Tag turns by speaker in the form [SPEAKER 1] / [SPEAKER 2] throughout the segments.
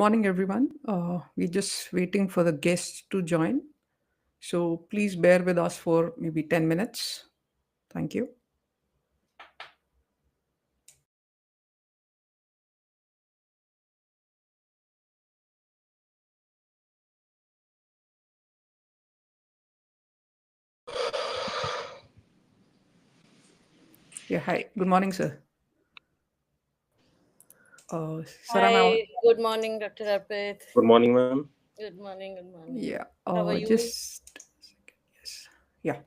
[SPEAKER 1] morning, everyone. We're just waiting for the guests to join. So please bear with us for maybe 10 minutes. Thank you. Yeah, hi. Good morning, sir. Sir, am I on?
[SPEAKER 2] Hi, good morning, Dr. Arpit.
[SPEAKER 3] Good morning, ma'am.
[SPEAKER 2] Good morning, good morning.
[SPEAKER 1] Yeah,
[SPEAKER 2] How are you?
[SPEAKER 1] just. Yes. Yeah.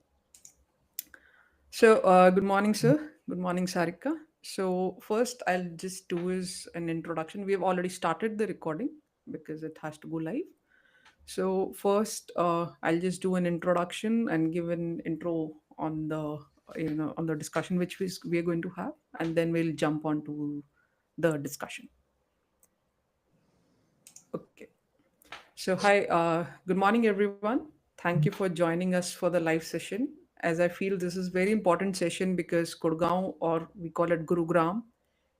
[SPEAKER 1] So, good morning, sir. Good morning, Sarika. So, first, I'll just do is an introduction. We have already started the recording because it has to go live. So first, I'll just do an introduction and give an intro on the on the discussion which we are going to have, and then we'll jump on to the discussion. Okay. So hi, good morning, everyone. Thank you for joining us for the live session. As I feel this is very important session because Gurgaon, or we call it Gurugram,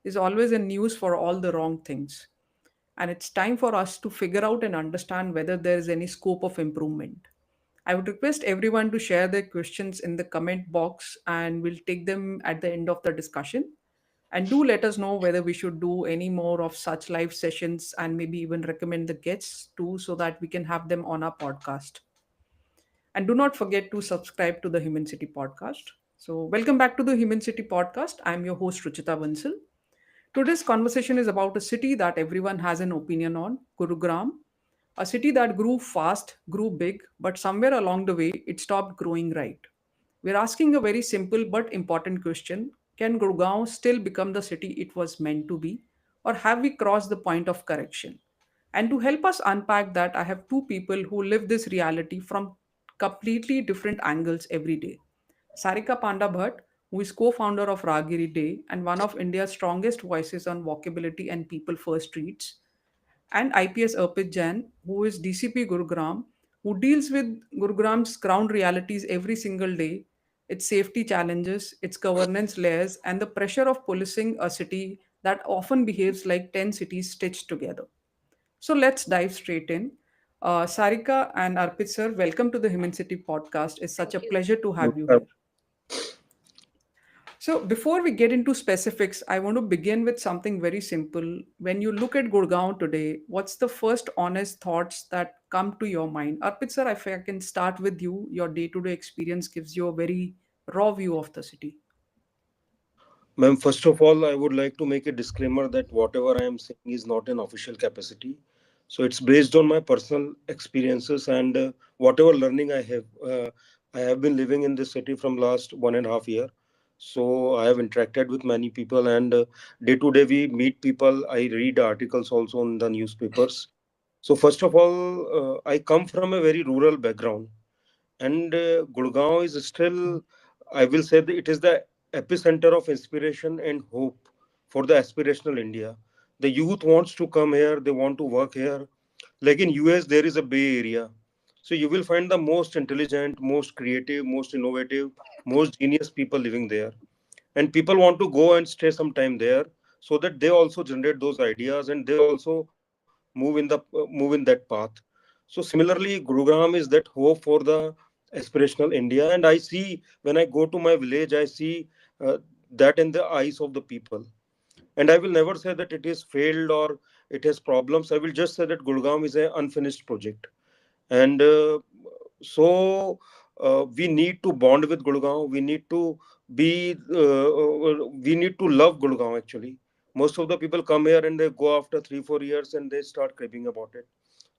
[SPEAKER 1] is always in news for all the wrong things. And it's time for us to figure out and understand whether there is any scope of improvement. I would request everyone to share their questions in the comment box and we'll take them at the end of the discussion. And do let us know whether we should do any more of such live sessions and maybe even recommend the guests too so that we can have them on our podcast. And do not forget to subscribe to the Human City podcast. So, welcome back to the Human City podcast. I'm your host, Ruchita Bansal. Today's conversation is about a city that everyone has an opinion on, Gurugram, a city that grew fast, grew big, but somewhere along the way it stopped growing right. We're asking a very simple but important question. Can Gurgaon still become the city it was meant to be? Or have we crossed the point of correction? And to help us unpack that, I have two people who live this reality from completely different angles every day. Sarika Panda Bhatt, who is co founder of Ragiri Day and one of India's strongest voices on walkability and people first streets, and IPS Arpit Jain, who is DCP Gurugram, who deals with Gurugram's ground realities every single day, its safety challenges, its governance layers, and the pressure of policing a city that often behaves like 10 cities stitched together. So let's dive straight in. Sarika and Arpit sir, welcome to the Human City podcast. It's such a
[SPEAKER 2] Thank you.
[SPEAKER 1] pleasure to have you here. So, before we get into specifics, I want to begin with something very simple. When you look at Gurgaon today, what's the first honest thoughts that come to your mind? Arpit sir, if I can start with you, your day to day experience gives you a very raw view of the city.
[SPEAKER 3] Ma'am, first of all, I would like to make a disclaimer that whatever I am saying is not an official capacity. So it's based on my personal experiences and whatever learning I have. I have been living in this city from last 1.5 year. So I have interacted with many people and day to day we meet people. I read articles also in the newspapers. So first of all, I come from a very rural background. And Gurgaon is still, I will say that it is the epicenter of inspiration and hope for the aspirational India. The youth wants to come here, they want to work here. Like in US there is a Bay Area, so you will find the most intelligent, most creative, most innovative, most genius people living there, and people want to go and stay some time there so that they also generate those ideas and they also move in that path. So similarly, Gurugram is that hope for the aspirational India, and I see when I go to my village, I see uh, that in the eyes of the people. And I will never say that it is failed or it has problems. I will just say that Gurgaon is an unfinished project, and we need to bond with Gurgaon. We need to love Gurgaon. Actually, most of the people come here and they go after 3 4 years and they start cribbing about it.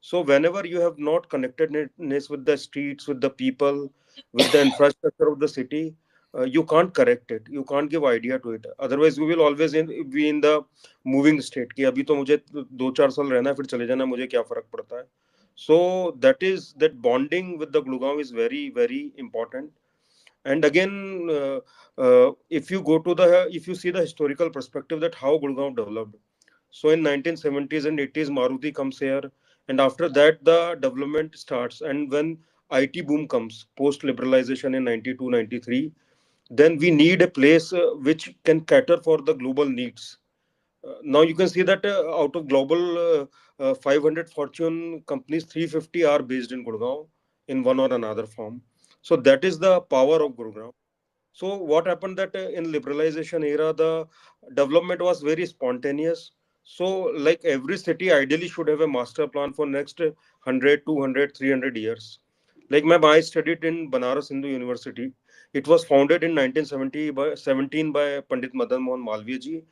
[SPEAKER 3] So whenever you have not connectedness with the streets, with the people, with the infrastructure of the city, you can't correct it. You can't give idea to it. Otherwise, we will always be in the moving state. कि अभी तो मुझे 2 4 साल रहना है फिर चले जाना मुझे क्या फर्क पड़ता है. So that bonding with the Gurgaon is very very important. And again, if you see the historical perspective that how Gurgaon developed. So in 1970s and 80s, Maruti comes here, and after that the development starts. And when IT boom comes post liberalization in 92 93, then we need a place which can cater for the global needs. Now you can see that out of global 500 Fortune companies, 350 are based in Gurgaon in one or another form. So that is the power of Gurugram. So what happened that in liberalization era, the development was very spontaneous. So like every city ideally should have a master plan for next 100, 200, 300 years. Like I studied in Banaras Hindu University. It was founded in 1970 by 17 by Pandit Madan Mohan Malviya ji,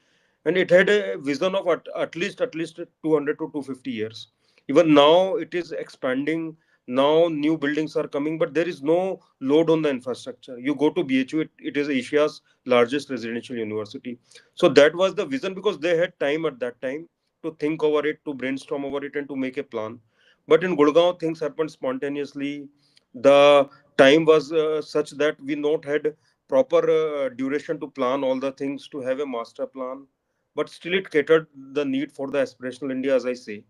[SPEAKER 3] and it had a vision of at least 200 to 250 years. Even now it is expanding. Now new buildings are coming, but there is no load on the infrastructure. You go to BHU, it is Asia's largest residential university. So that was the vision, because they had time at that time to think over it, to brainstorm over it, and to make a plan. But in Gurgaon things happened spontaneously. The time was such that we not had proper duration to plan all the things, to have a master plan, but still it catered the need for the aspirational India, as I say.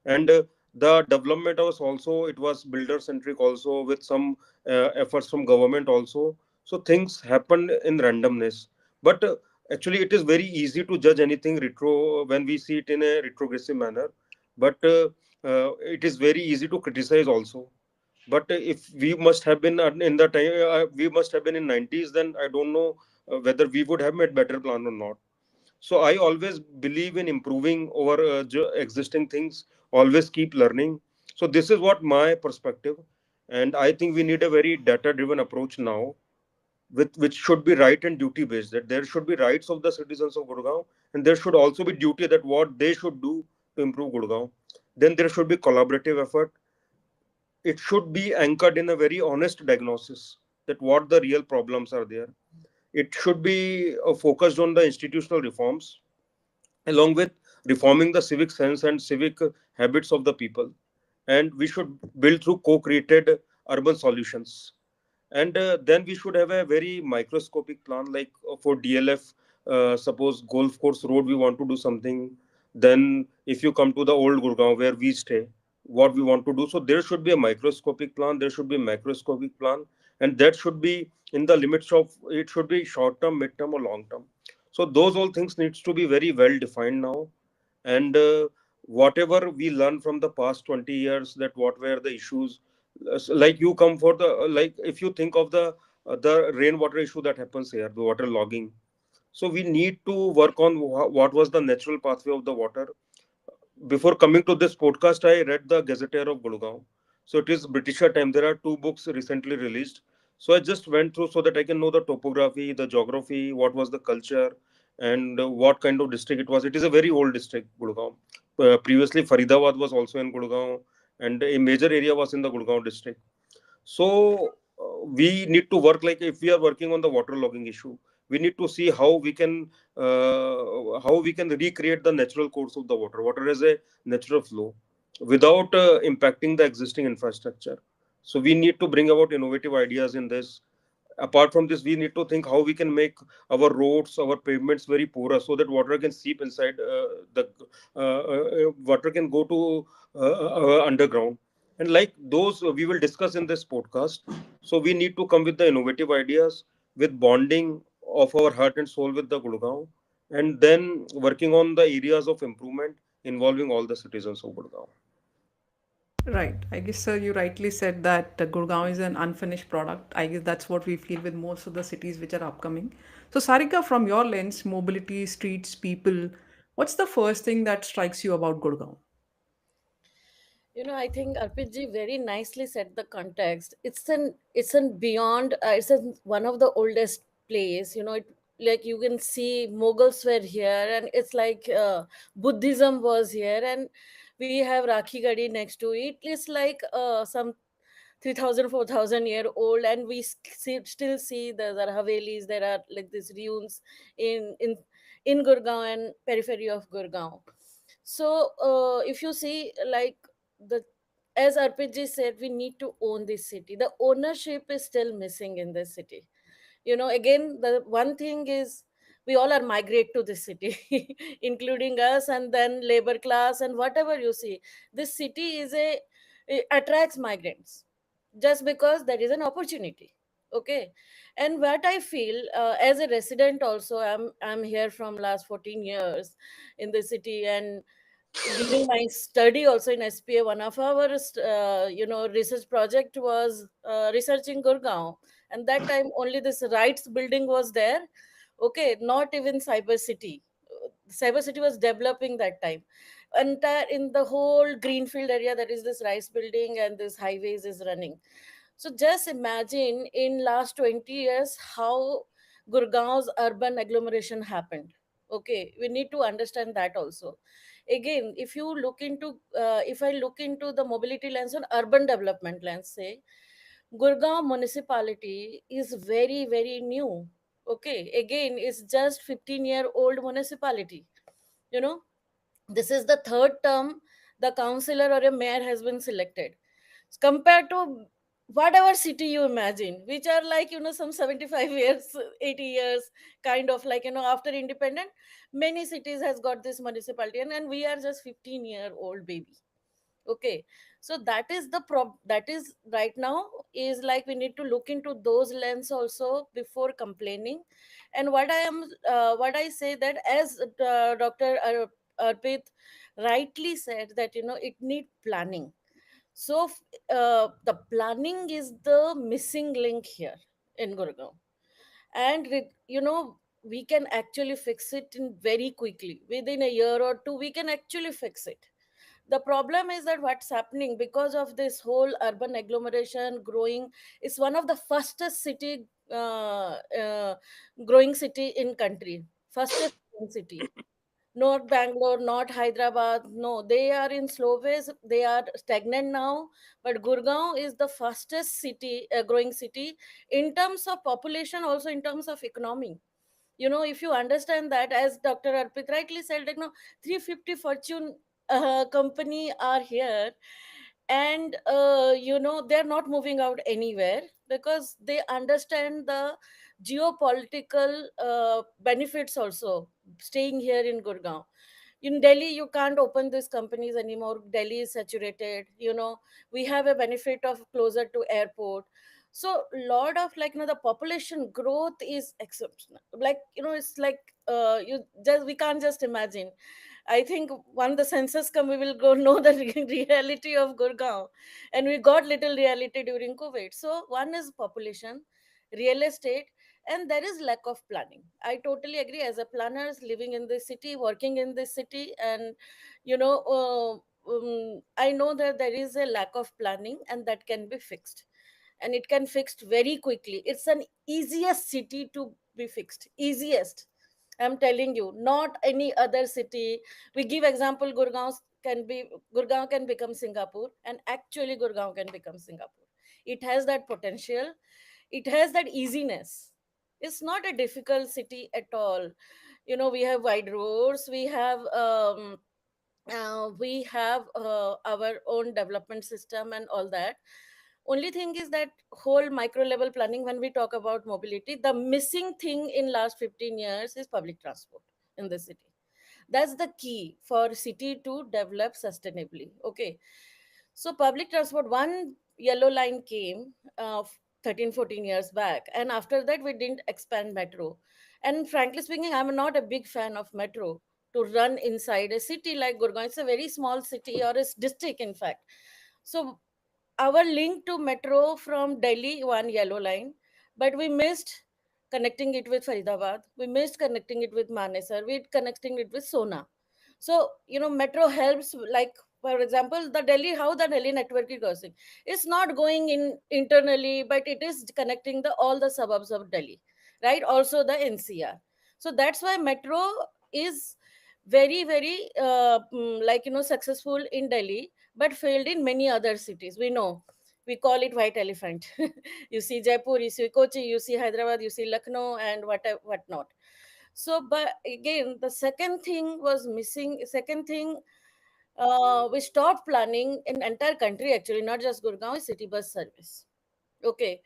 [SPEAKER 3] And the development was also, it was builder centric also, with some efforts from government also. So things happened in randomness, but actually it is very easy to judge anything retro when we see it in a retrogressive manner. But it is very easy to criticize also. But if we must have been in the time, we must have been in 90s, then I don't know whether we would have made better plan or not. So I always believe in improving over existing things, always keep learning. So this is what my perspective. And I think we need a very data driven approach now, with which should be right and duty based, that there should be rights of the citizens of Gurgaon, and there should also be duty, that what they should do to improve Gurgaon. Then there should be collaborative effort. It should be anchored in a very honest diagnosis, that what the real problems are there. It should be focused on the institutional reforms, along with reforming the civic sense and civic habits of the people. And we should build through co-created urban solutions. And then we should have a very microscopic plan, like for DLF, suppose golf course road we want to do something. Then if you come to the old Gurgaon where we stay, what we want to do, so there should be a microscopic plan, there should be a macroscopic plan, and that should be in the limits of, it should be short term, mid term, or long term. So those all things needs to be very well defined now. And whatever we learn from the past 20 years, that what were the issues, like you come for the like if you think of the rainwater issue that happens here, the water logging. So we need to work on what was the natural pathway of the water. Before coming to this podcast, I read the Gazetteer of Gurgaon. So it is Britisher time. There are two books recently released. So I just went through so that I can know the topography, the geography, what was the culture, and what kind of district it was. It is a very old district, Gurgaon. Previously, Faridabad was also in Gurgaon, and a major area was in the Gurgaon district. So we need to work, like if we are working on the water logging issue, we need to see how we can recreate the natural course of the water. Water is a natural flow without impacting the existing infrastructure. So we need to bring about innovative ideas in this. Apart from this, we need to think how we can make our roads, our pavements very porous, so that water can seep inside the water can go to underground. And like those we will discuss in this podcast. So we need to come with the innovative ideas, with bonding of our heart and soul with the Gurgaon, and then working on the areas of improvement involving all the citizens of Gurgaon.
[SPEAKER 1] Right. I guess, sir, you rightly said that Gurgaon is an unfinished product. I guess that's what we feel with most of the cities which are upcoming. So, Sarika, from your lens, mobility, streets, people, what's the first thing that strikes you about Gurgaon?
[SPEAKER 2] I think RPG very nicely set the context. It's an beyond. It's one of the oldest place. Like you can see Mughals were here, and it's like Buddhism was here, and we have Rakhi Gadi next to it. It's like some 3,000, 4,000 year old, and we still see there are Havelis, there are like these ruins in in in Gurgaon and periphery of Gurgaon. So if you see, like, the as RPG said, we need to own this city. The ownership is still missing in this city. Again, the one thing is, we all are migrate to this city, including us, and then labor class and whatever you see. This city it attracts migrants just because there is an opportunity. Okay. And what I feel, as a resident also, I'm here from last 14 years in the city. And during my study also in SPA, one of our research project was researching Gurgaon. And that time only this rights building was there. Okay, not even cyber city. Cyber city was developing that time. Entire in the whole greenfield area, that is this rice building and this highways is running. So just imagine in last 20 years how Gurgaon's urban agglomeration happened. Okay, we need to understand that also. Again, if I look into the mobility lens on urban development lens, say Gurgaon municipality is very very new. Okay, again, it's just 15-year-old municipality. You know, this is the third term the councillor or a mayor has been selected, compared to whatever city you imagine, which are like, some 75 years 80 years, kind of like, after independent, many cities has got this municipality, and we are just 15-year-old baby. Okay. So that is that is right now, is like we need to look into those lens also before complaining. And what I say that, as Dr. Arpit rightly said, that it need planning. So the planning is the missing link here in Gurgaon. And we can actually fix it in very quickly, within a year or two we can actually fix it. The problem is that what's happening, because of this whole urban agglomeration growing, is one of the fastest city growing city in country, fastest growing city. Not Bangalore, not Hyderabad. No, they are in slow pace. They are stagnant now. But Gurgaon is the fastest city, growing city, in terms of population, also in terms of economy. If you understand that, as Dr. Arpit rightly said, 350 Fortune company are here. And they're not moving out anywhere, because they understand the geopolitical benefits also staying here in Gurgaon. In Delhi you can't open these companies anymore. Delhi is saturated. We have a benefit of closer to airport. So lot of, like, the population growth is exceptional. Like, it's like, you just we can't just imagine. I think when the census come, we will go know the reality of Gurgaon. And we got little reality during COVID. So one is population, real estate, and there is lack of planning. I totally agree. As a planners living in this city, working in this city, and I know that there is a lack of planning, and that can be fixed. And it can fixed very quickly. It's an easiest city to be fixed, easiest. I'm telling you, not any other city. We give example, Gurgaon can become Singapore, and actually Gurgaon can become Singapore. It has that potential. It has that easiness. It's not a difficult city at all. We have wide roads. We have our own development system and all that. Only thing is that whole micro level planning, when we talk about mobility, the missing thing in last 15 years is public transport in the city. That's the key for city to develop sustainably. Okay. So public transport, one yellow line came 13 14 years back, and after that we didn't expand metro. And frankly speaking, I'm not a big fan of metro to run inside a city like Gurgaon. It's a very small city, or a district in fact. So our link to metro from Delhi, one yellow line, but we missed connecting it with Faridabad. We missed connecting it with Manesar. We connecting it with Sona. So metro helps. Like, for example, how the Delhi network is going. It's not going in internally, but it is connecting all the suburbs of Delhi, right? Also the NCR. So that's why metro is very very successful in Delhi, but failed in many other cities. We know, we call it white elephant. You see Jaipur, you see Kochi, you see Hyderabad, you see Lucknow, and what not. So, but again, the second thing was missing. Second thing, we stopped planning in entire country, actually, not just Gurgaon, is city bus service. Okay,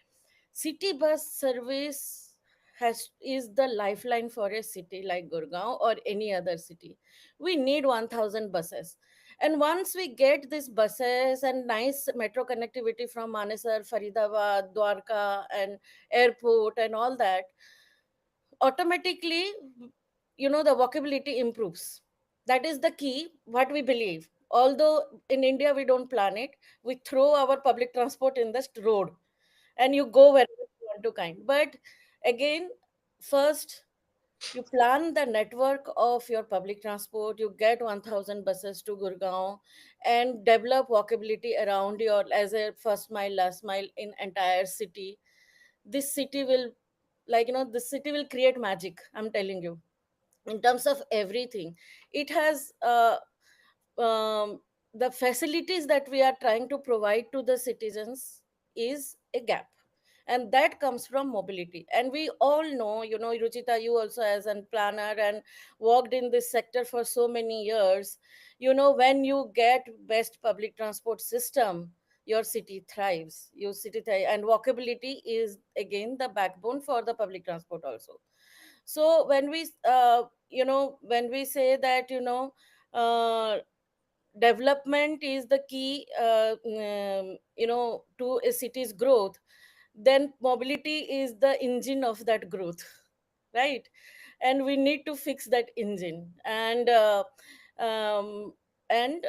[SPEAKER 2] city bus service is the lifeline for a city like Gurgaon or any other city. We need 1,000 buses. And once we get these buses and nice metro connectivity from Manesar, Faridabad, Dwarka, and airport and all that, automatically, the walkability improves. That is the key, what we believe. Although in India we don't plan it, we throw our public transport in the road and you go wherever you want to kind. But again, first you plan the network of your public transport, you get 1000 buses to Gurgaon and develop walkability around your as a first mile, last mile in entire city. This city will, this city will create magic, I'm telling you, in terms of everything. It has the facilities that we are trying to provide to the citizens is a gap, and that comes from mobility. And we all know, Ruchita, you also as a planner and worked in this sector for so many years, when you get best public transport system, your city thrives, and walkability is again the backbone for the public transport also. So when we say that, uh, development is the key, to a city's growth, then mobility is the engine of that growth, right? And we need to fix that engine. Um, and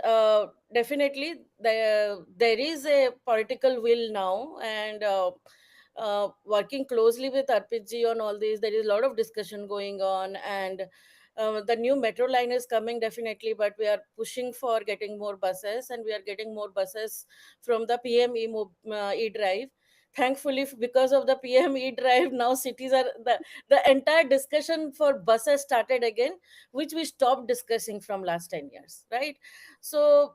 [SPEAKER 2] definitely there is a political will now, and working closely with RPG on all this, there is a lot of discussion going on. And the new metro line is coming definitely, but we are pushing for getting more buses, and we are getting more buses from the PME drive. Thankfully, because of the PME drive, now cities are the entire discussion for buses started again, which we stopped discussing from last 10 years, right? So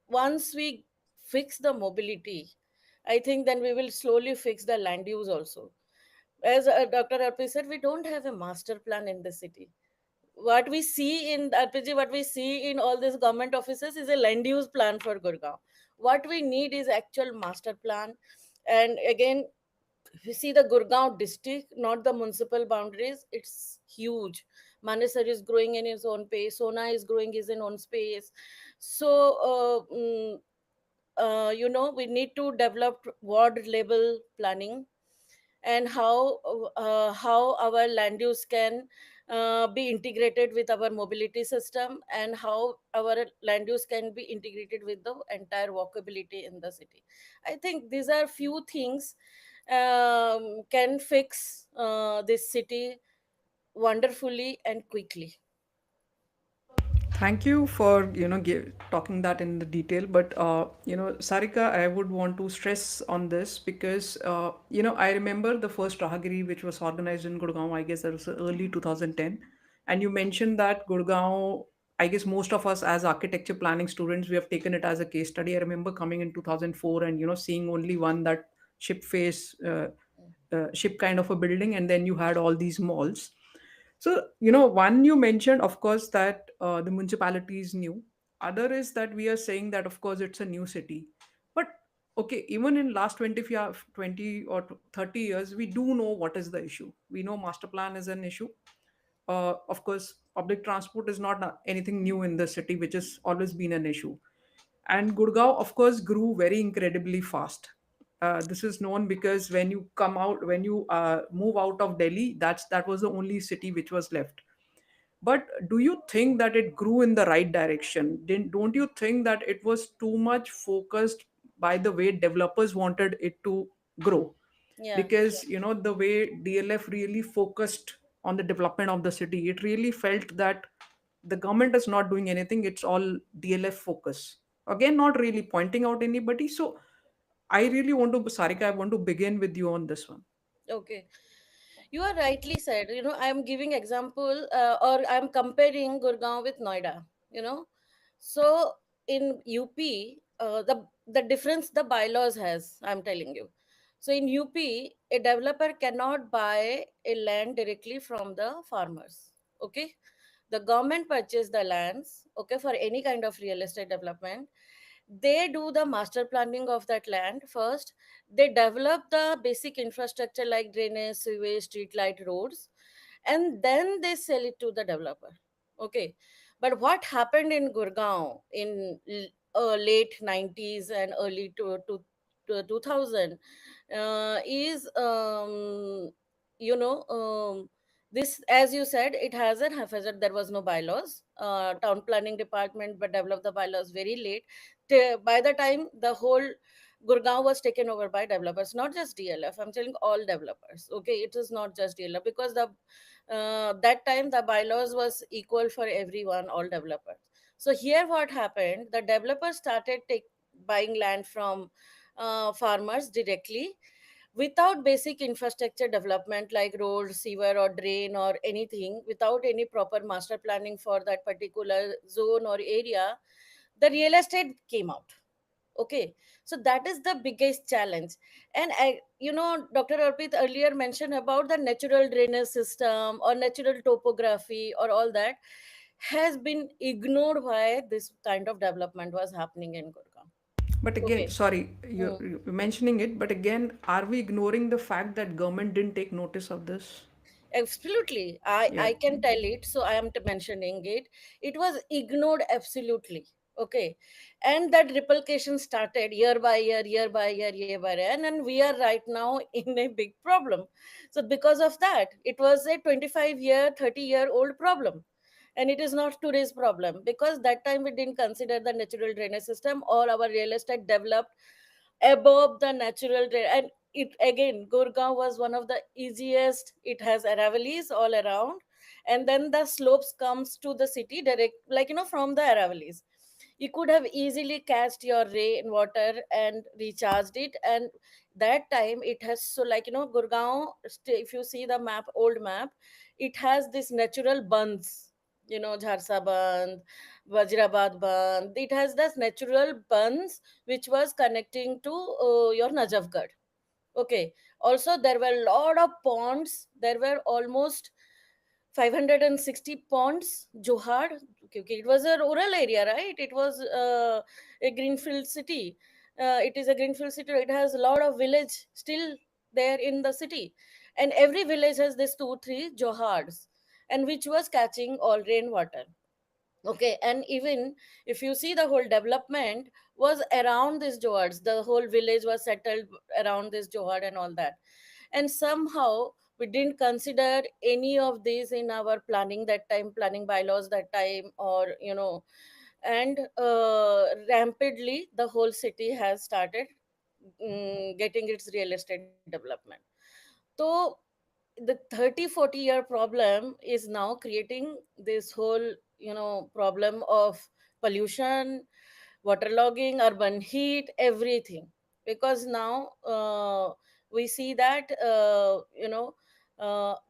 [SPEAKER 2] once we fix the mobility, I think then we will slowly fix the land use also. As Dr. Arpi said, we don't have a master plan in the city. What we see in RPG, what we see in all these government offices is a land use plan for Gurgaon. What we need is actual master plan. And again, if you see the Gurgaon district, not the municipal boundaries, it's huge. Manesar is growing in its own pace. Sona is growing in its own space. So, we need to develop ward level planning, and how our land use can be integrated with our mobility system, and how our land use can be integrated with the entire walkability in the city. I think these are few things can fix this city wonderfully and quickly.
[SPEAKER 1] Thank you for talking that in the detail. But Sarika, I would want to stress on this because I remember the first Rahagiri which was organized in Gurgaon. I guess that was early 2010, and you mentioned that Gurgaon. I guess most of us as architecture planning students we have taken it as a case study. I remember coming in 2004 and seeing only one that ship face ship kind of a building, and then you had all these malls. So, one you mentioned, of course, that the municipality is new. Other is that we are saying that, of course, it's a new city. But, okay, even in last 20 or 30 years, we do know what is the issue. We know master plan is an issue. Of course, public transport is not anything new in the city, which has always been an issue. And Gurgaon, of course, grew very incredibly fast. This is known because when you move out of Delhi, that was the only city which was left. But do you think that it grew in the right direction? Don't you think that it was too much focused by the way developers wanted it to grow?
[SPEAKER 2] Yeah.
[SPEAKER 1] Because the way DLF really focused on the development of the city, it really felt that the government is not doing anything, it's all DLF focus. Again, not really pointing out anybody. So I really want to, Sarika, I want to begin with you on this one.
[SPEAKER 2] Okay. You are rightly said. I am giving example, or I am comparing Gurgaon with Noida. So in UP, the difference the bylaws has, I'm telling you. So in UP, a developer cannot buy a land directly from the farmers. Okay, the government purchase the lands. Okay, for any kind of real estate development, they do the master planning of that land first. They develop the basic infrastructure like drainage, sewage, street light, roads, and then they sell it to the developer. Okay, But what happened in Gurgaon in late 90s and early to 2000 is, you know, this, as you said, it has an haphazard. There was no bylaws. Town planning department but developed the bylaws very late. By the time the whole Gurgaon was taken over by developers, not just DLF. I'm telling all developers. Okay, it is not just DLF, because the that time the bylaws was equal for everyone, all developers. So here what happened, the developers started buying land from farmers directly without basic infrastructure development like road, sewer or drain or anything, without any proper master planning for that particular zone or area. The real estate came out. Okay, so that is the biggest challenge. And Dr. Arpit earlier mentioned about the natural drainage system or natural topography or all that has been ignored while this kind of development was happening in Gurgaon.
[SPEAKER 1] But again,
[SPEAKER 2] Okay.
[SPEAKER 1] sorry,
[SPEAKER 2] Hmm.
[SPEAKER 1] you're mentioning it, but again, are we ignoring the fact that government didn't take notice of this?
[SPEAKER 2] Absolutely. I
[SPEAKER 1] Yeah.
[SPEAKER 2] can tell it, so I am mentioning it. It was ignored absolutely. Okay. And that replication started year by year, year by year. And we are right now in a big problem. So, because of that, it was a 25-year, 30-year-old problem. And it is not today's problem, because that time we didn't consider the natural drainage system, or our real estate developed above the natural drain. And it again, Gurgaon was one of the easiest. It has Aravallis all around, and then the slopes comes to the city direct, like from the Aravallis. You could have easily catched your rain water and recharged it. And that time it has, so like Gurgaon, if you see the map, old map, it has this natural bunds, Jharsa Band, Vajrabad Band. It has this natural bunds which was connecting to your Najafgarh. Okay. Also, there were a lot of ponds. There were almost 560 ponds, Johar. Okay, it was a rural area, right? It was a greenfield city. It is a greenfield city. It has a lot of village still there in the city. And every village has this two, three Johars, and which was catching all rainwater. Okay, and even if you see, the whole development was around this Johars. The whole village was settled around this Johar and all that. And somehow we didn't consider any of these in our planning that time, planning bylaws that time, or and rampantly the whole city has started getting its real estate development. So the 30-40 year problem is now creating this whole problem of pollution, waterlogging, urban heat, everything. Because now we see that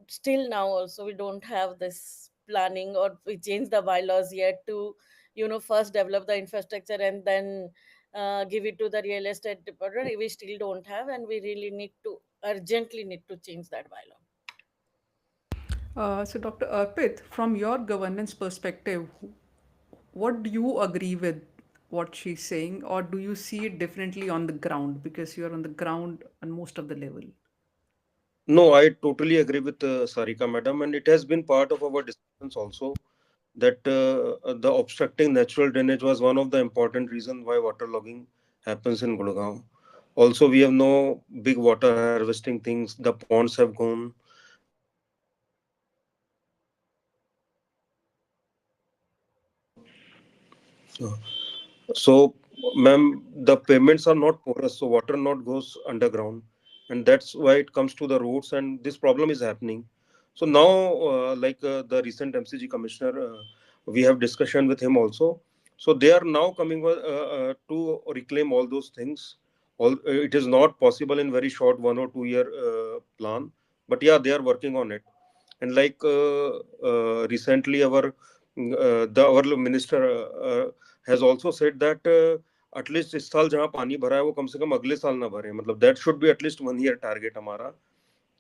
[SPEAKER 2] still now also we don't have this planning, or we change the bylaws yet to first develop the infrastructure and then give it to the real estate department. We still don't have, and we really need to urgently need to change that bylaw.
[SPEAKER 1] So, Dr. Arpit, from your governance perspective, what do you agree with what she's saying, or do you see it differently on the ground because you're on the ground on most of the level?
[SPEAKER 3] No, I totally agree with Sarika madam, and it has been part of our discussions also that the obstructing natural drainage was one of the important reasons why waterlogging happens in Gurgaon. Also, we have no big water harvesting things. The ponds have gone. So, ma'am, the payments are not porous, so water not goes underground, and that's why it comes to the roads, and this problem is happening. So now, the recent MCG commissioner, we have discussion with him also. So they are now coming to reclaim all those things. All it is not possible in very short 1 or 2 year plan, but yeah, they are working on it. And recently, our minister has also said that at least इस साल जहाँ पानी भरा है वो कम से कम अगले साल ना भरे मतलब that should be at least 1 year target हमारा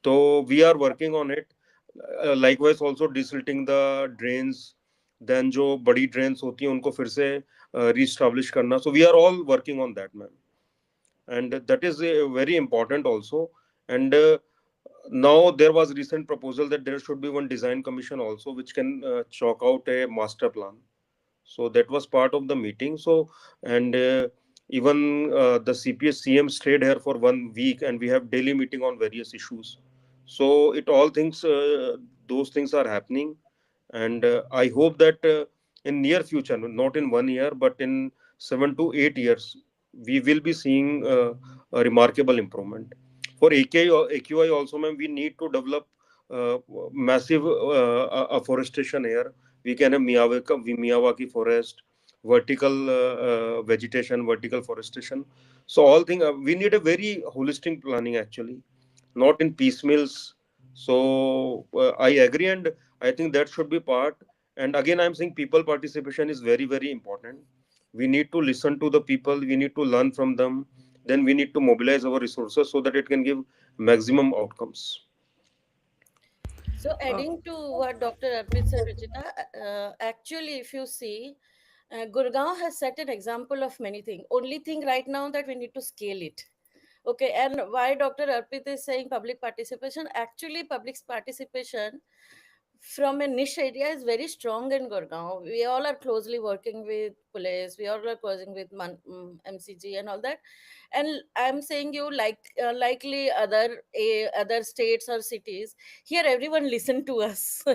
[SPEAKER 3] तो we are working on it likewise also desilting the drains then जो बड़ी ड्रेन्स होती हैं उनको फिर से रीस्टैब्लिश करना so we are all working on that ma'am and that is very important also and now there was recent proposal that there should be one design commission also which can chalk out a master plan So that was part of the meeting. So and even the CPS CM stayed here for 1 week, and we have daily meeting on various issues. So it all things those things are happening, and I hope that in near future, not in 1 year, but in 7 to 8 years, we will be seeing a remarkable improvement. For AQI also, ma'am, we need to develop massive afforestation here. We can have Miyawaki forest, vertical vegetation, vertical forestation. So all thing we need a very holistic planning actually, not in piecemeals. So I agree, and I think that should be part. And again, I'm saying people participation is very very important. We need to listen to the people. We need to learn from them. Then we need to mobilize our resources so that it can give maximum outcomes.
[SPEAKER 2] So,
[SPEAKER 1] Uh,
[SPEAKER 2] adding to what Dr. Arpit said, Ruchita, actually, if you see, Gurgaon has set an example of many things. Only thing right now that we need to scale it. Okay, and why Dr. Arpit is saying public participation? Actually, public participation from a niche area is very strong in Gurgaon. We all are closely working with police. We all are closing with MCG and all that. And I'm saying you likely other states or cities here everyone listen to us.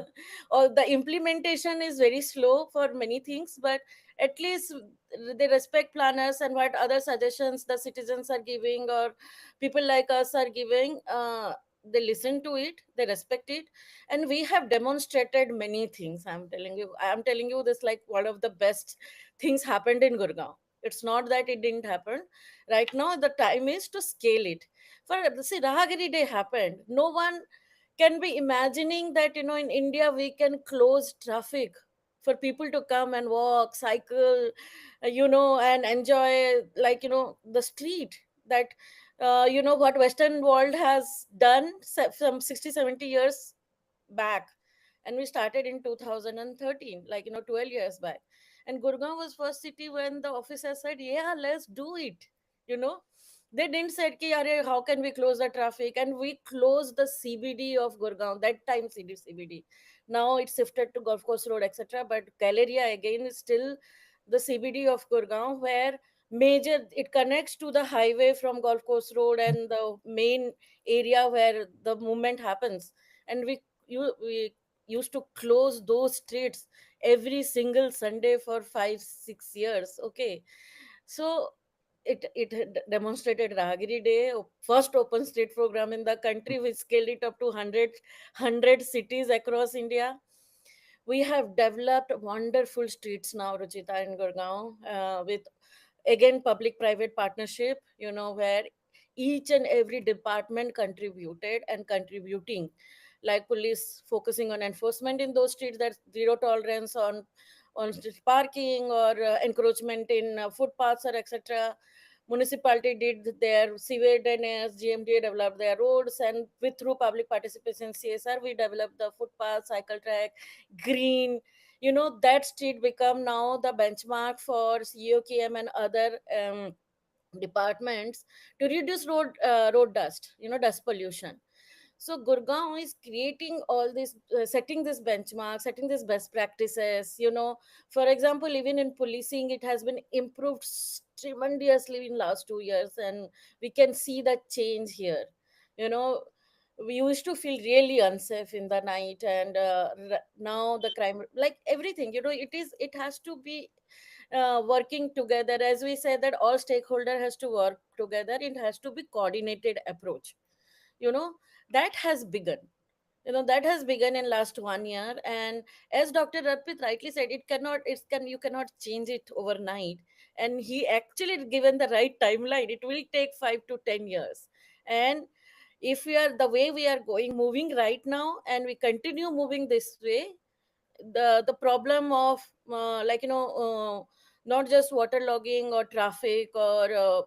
[SPEAKER 2] Or the implementation is very slow for many things, but at least they respect planners and what other suggestions the citizens are giving or people like us are giving. They listen to it, they respect it, and we have demonstrated many things. I'm telling you this, like one of the best things happened in Gurgaon. It's not that it didn't happen. Right now the time is to scale it. For see, Rahagiri day happened. No one can be imagining that in India we can close traffic for people to come and walk, cycle, and enjoy, like the street. That what Western world has done some 60, 70 years back, and we started in 2013, like 12 years back. And Gurgaon was first city when the officer said, yeah, let's do it. you know they didn't say ki, Arey, how can we close the traffic, and we closed the CBD of Gurgaon that time. CBD, now it's shifted to Golf Course Road, etc., but Galleria again is still the CBD of Gurgaon, where major it connects to the highway from Golf Course Road and the main area where the movement happens. And we used to close those streets every single Sunday for 5 6 years. Okay, so it had demonstrated Rahagiri Day, first open street program in the country. We scaled it up to 100 cities across India. We have developed wonderful streets now, Ruchita, in Gurgaon, with again public private partnership, where each and every department contributed and contributing, like police focusing on enforcement in those streets, that zero tolerance on street parking or encroachment in footpaths or etc. Municipality did their sewage drainage, GMDA developed their roads, and with through public participation CSR we developed the footpath, cycle track, green. That street become now the benchmark for COKM and other departments to reduce road dust, dust pollution. So Gurgaon is creating all this, setting this benchmark, setting this best practices. For example, even in policing, it has been improved tremendously in last 2 years, and we can see that change here. You know, we used to feel really unsafe in the night, and now the crime, like everything, it has to be working together. As we said, that all stakeholder has to work together. It has to be coordinated approach. you know that has begun. That has begun in last 1 year, and as Dr. Arpit rightly said, you cannot change it overnight. And he actually given the right timeline. It will take 5 to 10 years. And if we are the way we are going moving right now, and we continue moving this way, the problem of not just waterlogging or traffic or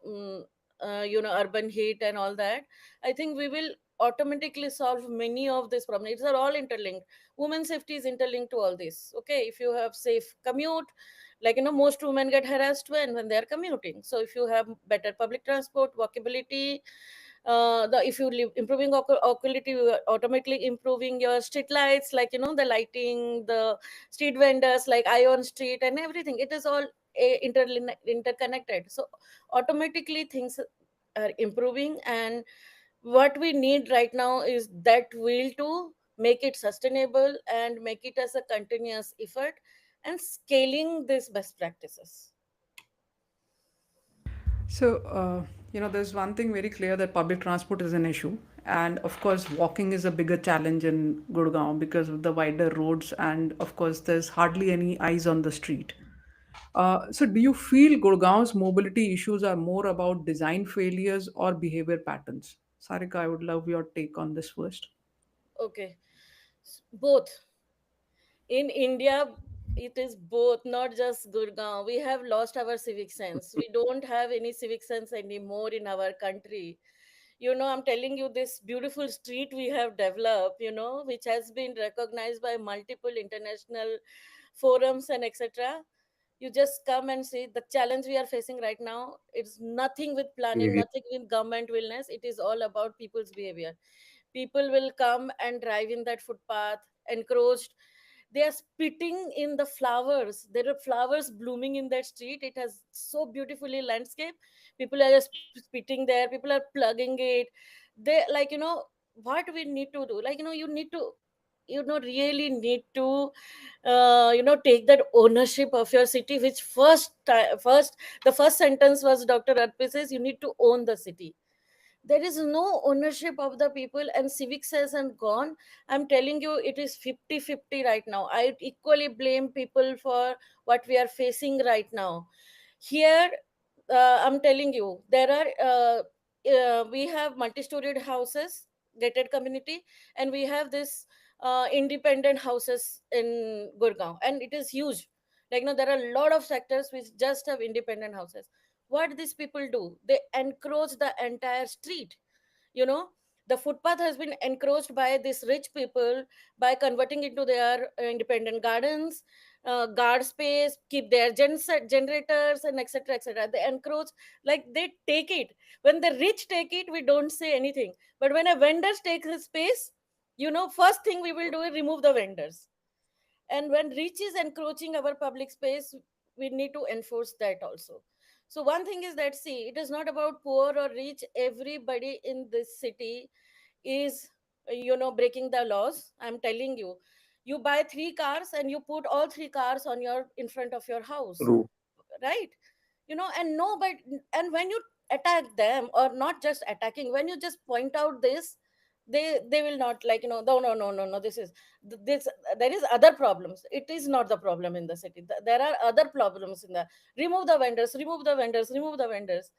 [SPEAKER 2] urban heat and all that, I think we will automatically solve many of these problems. It's are all interlinked. Women safety is interlinked to all this. Okay, if you have safe commute, most women get harassed when they're commuting. So if you have better public transport, walkability, The if you live improving quality, you are automatically improving your street lights, like the lighting, the street vendors like ion street and everything. It is all interconnected, so automatically things are improving. And what we need right now is that will to make it sustainable and make it as a continuous effort and scaling these best practices.
[SPEAKER 1] So, there's one thing very clear that public transport is an issue. And of course, walking is a bigger challenge in Gurgaon because of the wider roads. And of course, there's hardly any eyes on the street. So, do you feel Gurgaon's mobility issues are more about design failures or behavior patterns? Sarika, I would love your take on this first.
[SPEAKER 2] Okay, both. In India, it is both, not just Gurgaon. We have lost our civic sense. We don't have any civic sense anymore in our country. I'm telling you, this beautiful street we have developed, which has been recognized by multiple international forums and etc. You just come and see the challenge we are facing right now. It's nothing with planning,
[SPEAKER 3] Behavior.
[SPEAKER 2] nothing with government willness. It is all about people's behavior. People will come and drive in that footpath encroached. They are spitting in the flowers. There are flowers blooming in that street. It has so beautifully landscape. People are just spitting there. People are plugging it. They, like, what we need to do, like, you need to, really need to take that ownership of your city, which first the first sentence was Dr. Arpi says you need to own the city. There is no ownership of the people, and civic says and gone. I'm telling you, it is 50-50 right now. I equally blame people for what we are facing right now here. I'm telling you, there are we have multi-storied houses, gated community, and we have this independent houses in Gurgaon, and it is huge. Like, there are a lot of sectors which just have independent houses. What these people do, they encroach the entire street. you know the footpath has been encroached by these rich people by converting into their independent gardens, guard space, keep their generators, and etc etc. They encroach, like, they take it. When the rich take it, we don't say anything, but when a vendor takes his space, first thing we will do is remove the vendors. And when rich is encroaching our public space, we need to enforce that also. So one thing is that, see, it is not about poor or rich. Everybody in this city is breaking the laws. I'm telling you, you buy three cars and you put all three cars on your in front of your house,
[SPEAKER 3] True.
[SPEAKER 2] right? And nobody, and when you attack them, or not just attacking, when you just point out this, they will not, like, no, no, no, no, no, this, there is other problems. It is not the problem in the city. There are other problems in the, remove the vendors, remove the vendors, remove the vendors.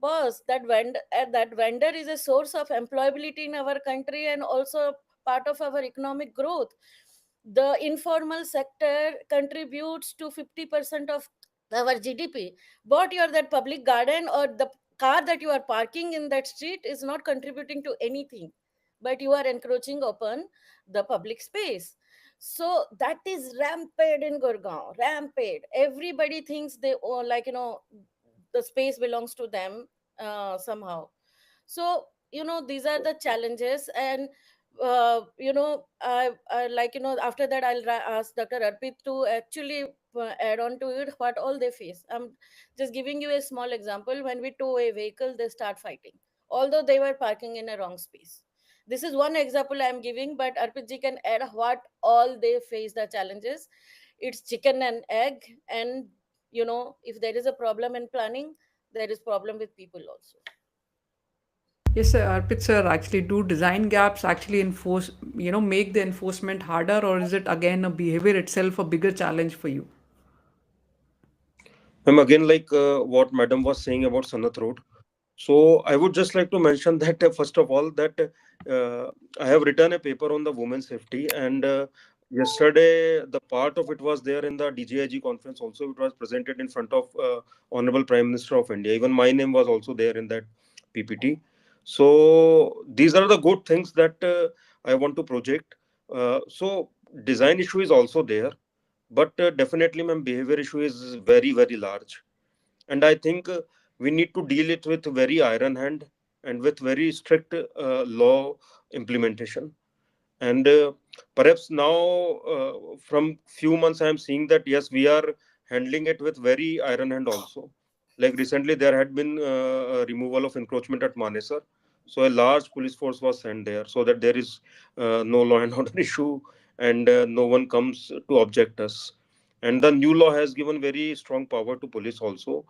[SPEAKER 2] Boss, that vendor is a source of employability in our country, and also part of our economic growth. The informal sector contributes to 50% of our GDP. But your that public garden or the car that you are parking in that street is not contributing to anything, but you are encroaching upon the public space. So that is rampant in Gurgaon, rampant. Everybody thinks they own, like, the space belongs to them somehow. So these are the challenges. And I like, after that I'll ask Dr. Arpit to actually add on to it what all they face. I'm just giving you a small example. When we tow a vehicle, they start fighting, although they were parking in a wrong space. This is one example I'm giving, but Arpit ji can add what all they face, the challenges. It's chicken and egg. And if there is a problem in planning, there is problem with people also.
[SPEAKER 1] Yes, sir. Arpit sir, actually, do design gaps actually make the enforcement harder, or is it again a behavior itself a bigger challenge for you?
[SPEAKER 3] Again, like what Madam was saying about Sanat Road. So I would just like to mention that first of all that I have written a paper on the women's safety, and yesterday the part of it was there in the DGIG conference. Also, it was presented in front of Honorable Prime Minister of India. Even my name was also there in that PPT. So these are the good things that I want to project. So design issue is also there, but definitely, my behavior issue is very large, and I think we need to deal it with very iron hand. and with very strict law implementation. And perhaps now, from few months, I am seeing that yes, we are handling it with very iron hand also. Like recently, there had been removal of encroachment at Manesar, so a large police force was sent there so that there is no law and order issue, and no one comes to object us. And the new law has given very strong power to police also,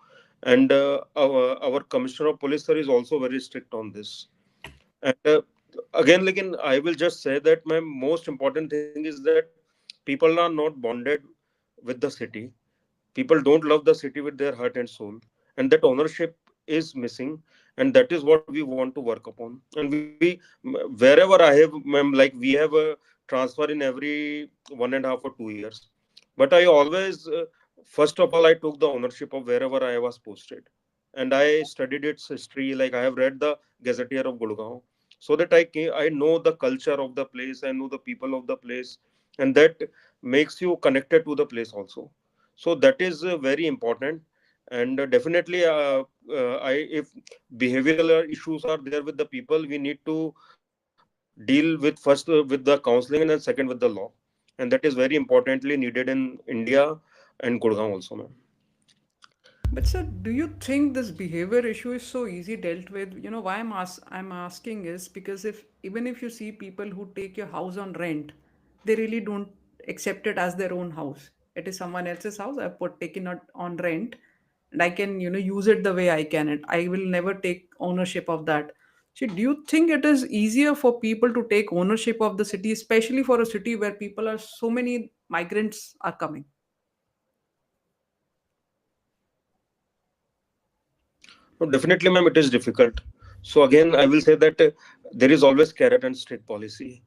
[SPEAKER 3] and our commissioner of police, sir, is also very strict on this. And again, like in, I will just say that my most important thing is that people are not bonded with the city. People don't love the city with their heart and soul, and that ownership is missing. And that is what we want to work upon. And wherever I have, ma'am, like we have a transfer in every 1.5 or 2 years. But I always, first of all, I took the ownership of wherever I was posted, and I studied its history. Like I have read the Gazetteer of Gurgaon, so that I know the culture of the place, I know the people of the place, and that makes you connected to the place also. So that is very important. And definitely, I if behavioral issues are there with the people, we need to deal with first with the counseling and then second with the law. And that is very importantly needed in India and Gurgaon also, ma'am.
[SPEAKER 1] But sir, do you think this behavior issue is so easy dealt with? You know why I'm asking is because if even if you see people who take your house on rent, they really don't accept it as their own house. It is someone else's house. I've put taken it on rent, and I can use it the way I can. And I will never take ownership of that. So do you think it is easier for people to take ownership of the city, especially for a city where people are so many migrants are coming?
[SPEAKER 3] No, definitely, ma'am, it is difficult. So again, I will say that there is always carrot and stick policy.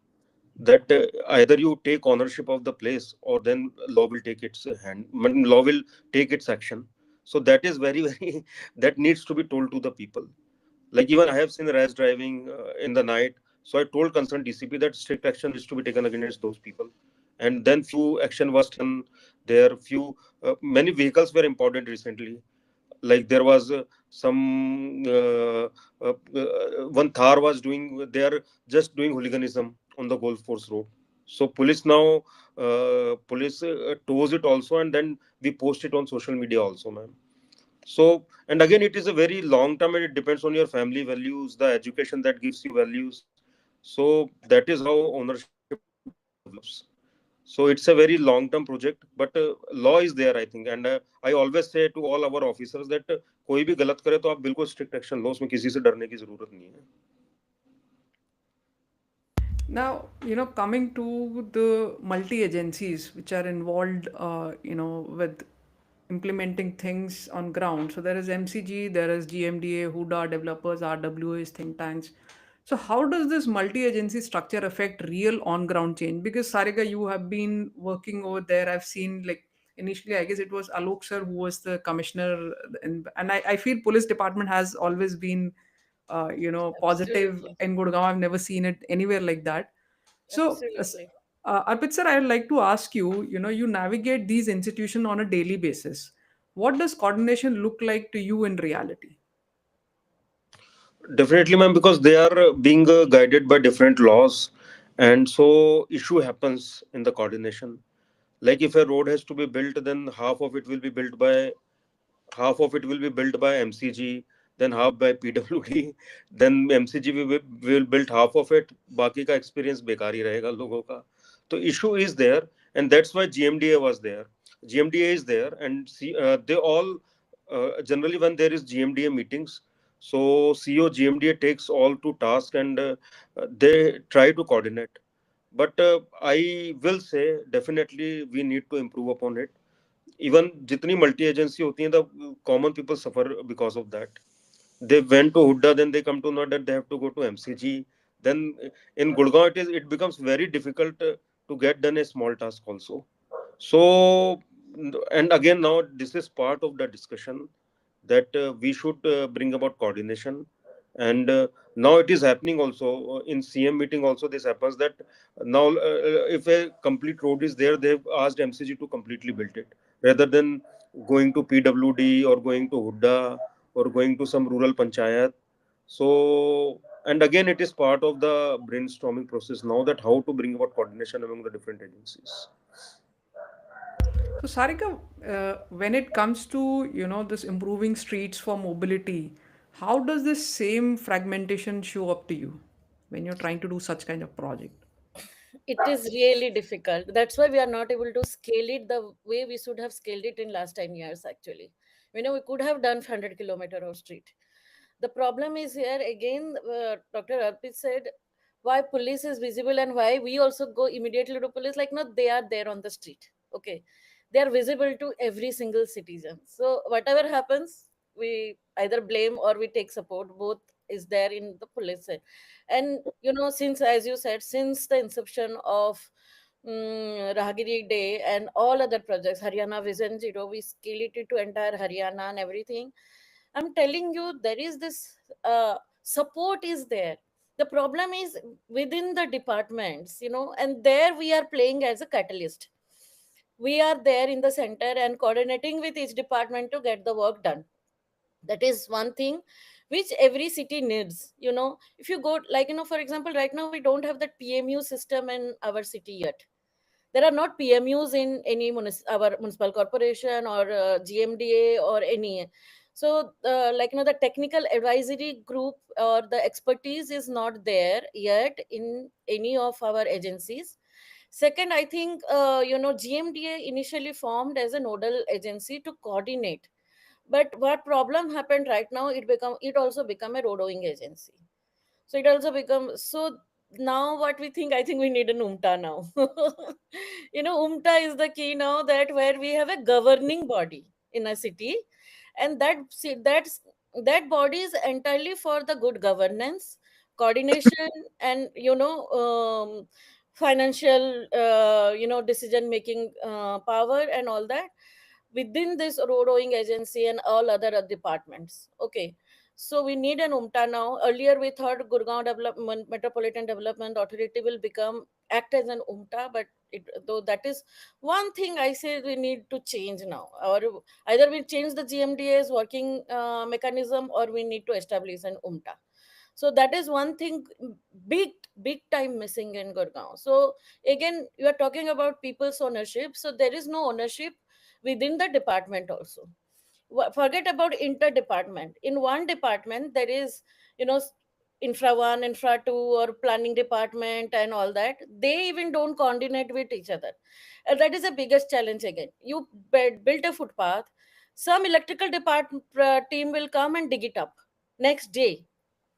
[SPEAKER 3] That either you take ownership of the place, or then law will take its law will take its action. So that is very very that needs to be told to the people. Like even I have seen rash driving in the night. So I told concerned DCP that strict action needs to be taken against those people. And then few action was taken. There few many vehicles were impounded recently. Like there was some one Thar was doing, they are just doing hooliganism on the golf course road. So police now police tows it also, and then we post it on social media also, ma'am. So, and again, it is a very long term, and it depends on your family values, the education that gives you values. So that is how ownership develops. So it's a very long term project, but law is there, I think. And I always say to all our officers that कोई भी गलत करे तो आप बिल्कुल strict action लो, उसमें किसी से डरने की जरूरत नहीं है.
[SPEAKER 1] Now, coming to the multi agencies which are involved, with implementing things on ground. So there is MCG, there is GMDA, HUDA, developers, RWAs, think tanks. So how does this multi agency structure affect real on ground change? Because Sarika, you have been working over there. I've seen like initially, I guess it was Alok sir who was the commissioner, and I feel police department has always been positive
[SPEAKER 2] Absolutely.
[SPEAKER 1] in Gurgaon. I've never seen it anywhere like that. So,
[SPEAKER 2] Absolutely.
[SPEAKER 1] Arpit sir, I'd like to ask you, you navigate these institutions on a daily basis. What does coordination look like to you in reality?
[SPEAKER 3] Definitely, ma'am, because they are being guided by different laws, and so issue happens in the coordination. Like if a road has to be built, then half of it will be built by MCG, then half by PWD, then MCG will build half of it. बाकी का experience बेकार ही रहेगा लोगों का. So issue is there, and that's why GMDA was there. GMDA is there, and they all generally when there is GMDA meetings, so CO GMDA takes all to task, and they try to coordinate. But I will say definitely we need to improve upon it. Even जितनी multi agency होती हैं, the common people suffer because of that. They went to Hudda, then they come to know that they have to go to MCG. Then in Gurgaon it becomes very difficult to get done a small task also. So, and again now this is part of the discussion that we should bring about coordination. And now it is happening also in CM meeting also. This happens that now if a complete road is there, they've asked MCG to completely build it rather than going to PWD or going to Hudda or going to some rural panchayat. So, and again, it is part of the brainstorming process now, that how to bring about coordination among the different agencies.
[SPEAKER 1] So Sarika, when it comes to this improving streets for mobility, how does this same fragmentation show up to you when you're trying to do such kind of project?
[SPEAKER 2] It is really difficult. That's why we are not able to scale it the way we should have scaled it in last 10 years actually. We could have done 100 kilometer of street. The problem is here again, Dr. Arpit said, why police is visible and why we also go immediately to police. Like, no, they are there on the street. Okay. They are visible to every single citizen. So whatever happens, we either blame or we take support. Both is there in the police side. And, since, as you said, since the inception of Rahagiri Day and all other projects, Haryana Vision Zero, we scale it to entire Haryana and everything. I'm telling you, there is this support is there. The problem is within the departments, and there we are playing as a catalyst. We are there in the center and coordinating with each department to get the work done. That is one thing which every city needs. If you go, like, for example, right now we don't have that PMU system in our city yet. There are not PMUs in any our municipal corporation or GMDA or any. So, like, the technical advisory group or the expertise is not there yet in any of our agencies. Second, I think, GMDA initially formed as a nodal agency to coordinate. But what problem happened right now? It also become a roadowing agency. So it also becomes so now what we think, I think we need an UMTA now. UMTA is the key now, that where we have a governing body in a city, and that body is entirely for the good governance, coordination, and financial decision making power and all that within this road rowing agency and all other departments. Okay, so we need an UMTA now. Earlier we thought Gurgaon Development Metropolitan Development Authority will become act as an UMTA, but though that is one thing I say we need to change now. Or either we change the GMDA's working mechanism, or we need to establish an UMTA. So that is one thing, big big time missing in Gurgaon. So again, you are talking about people's ownership. So there is no ownership within the department also. Forget about inter-department. In one department there is, you know infra 1, infra 2, or planning department and all that. They even don't coordinate with each other. And that is the biggest challenge. Again, you built a footpath, some electrical department team will come and dig it up next day.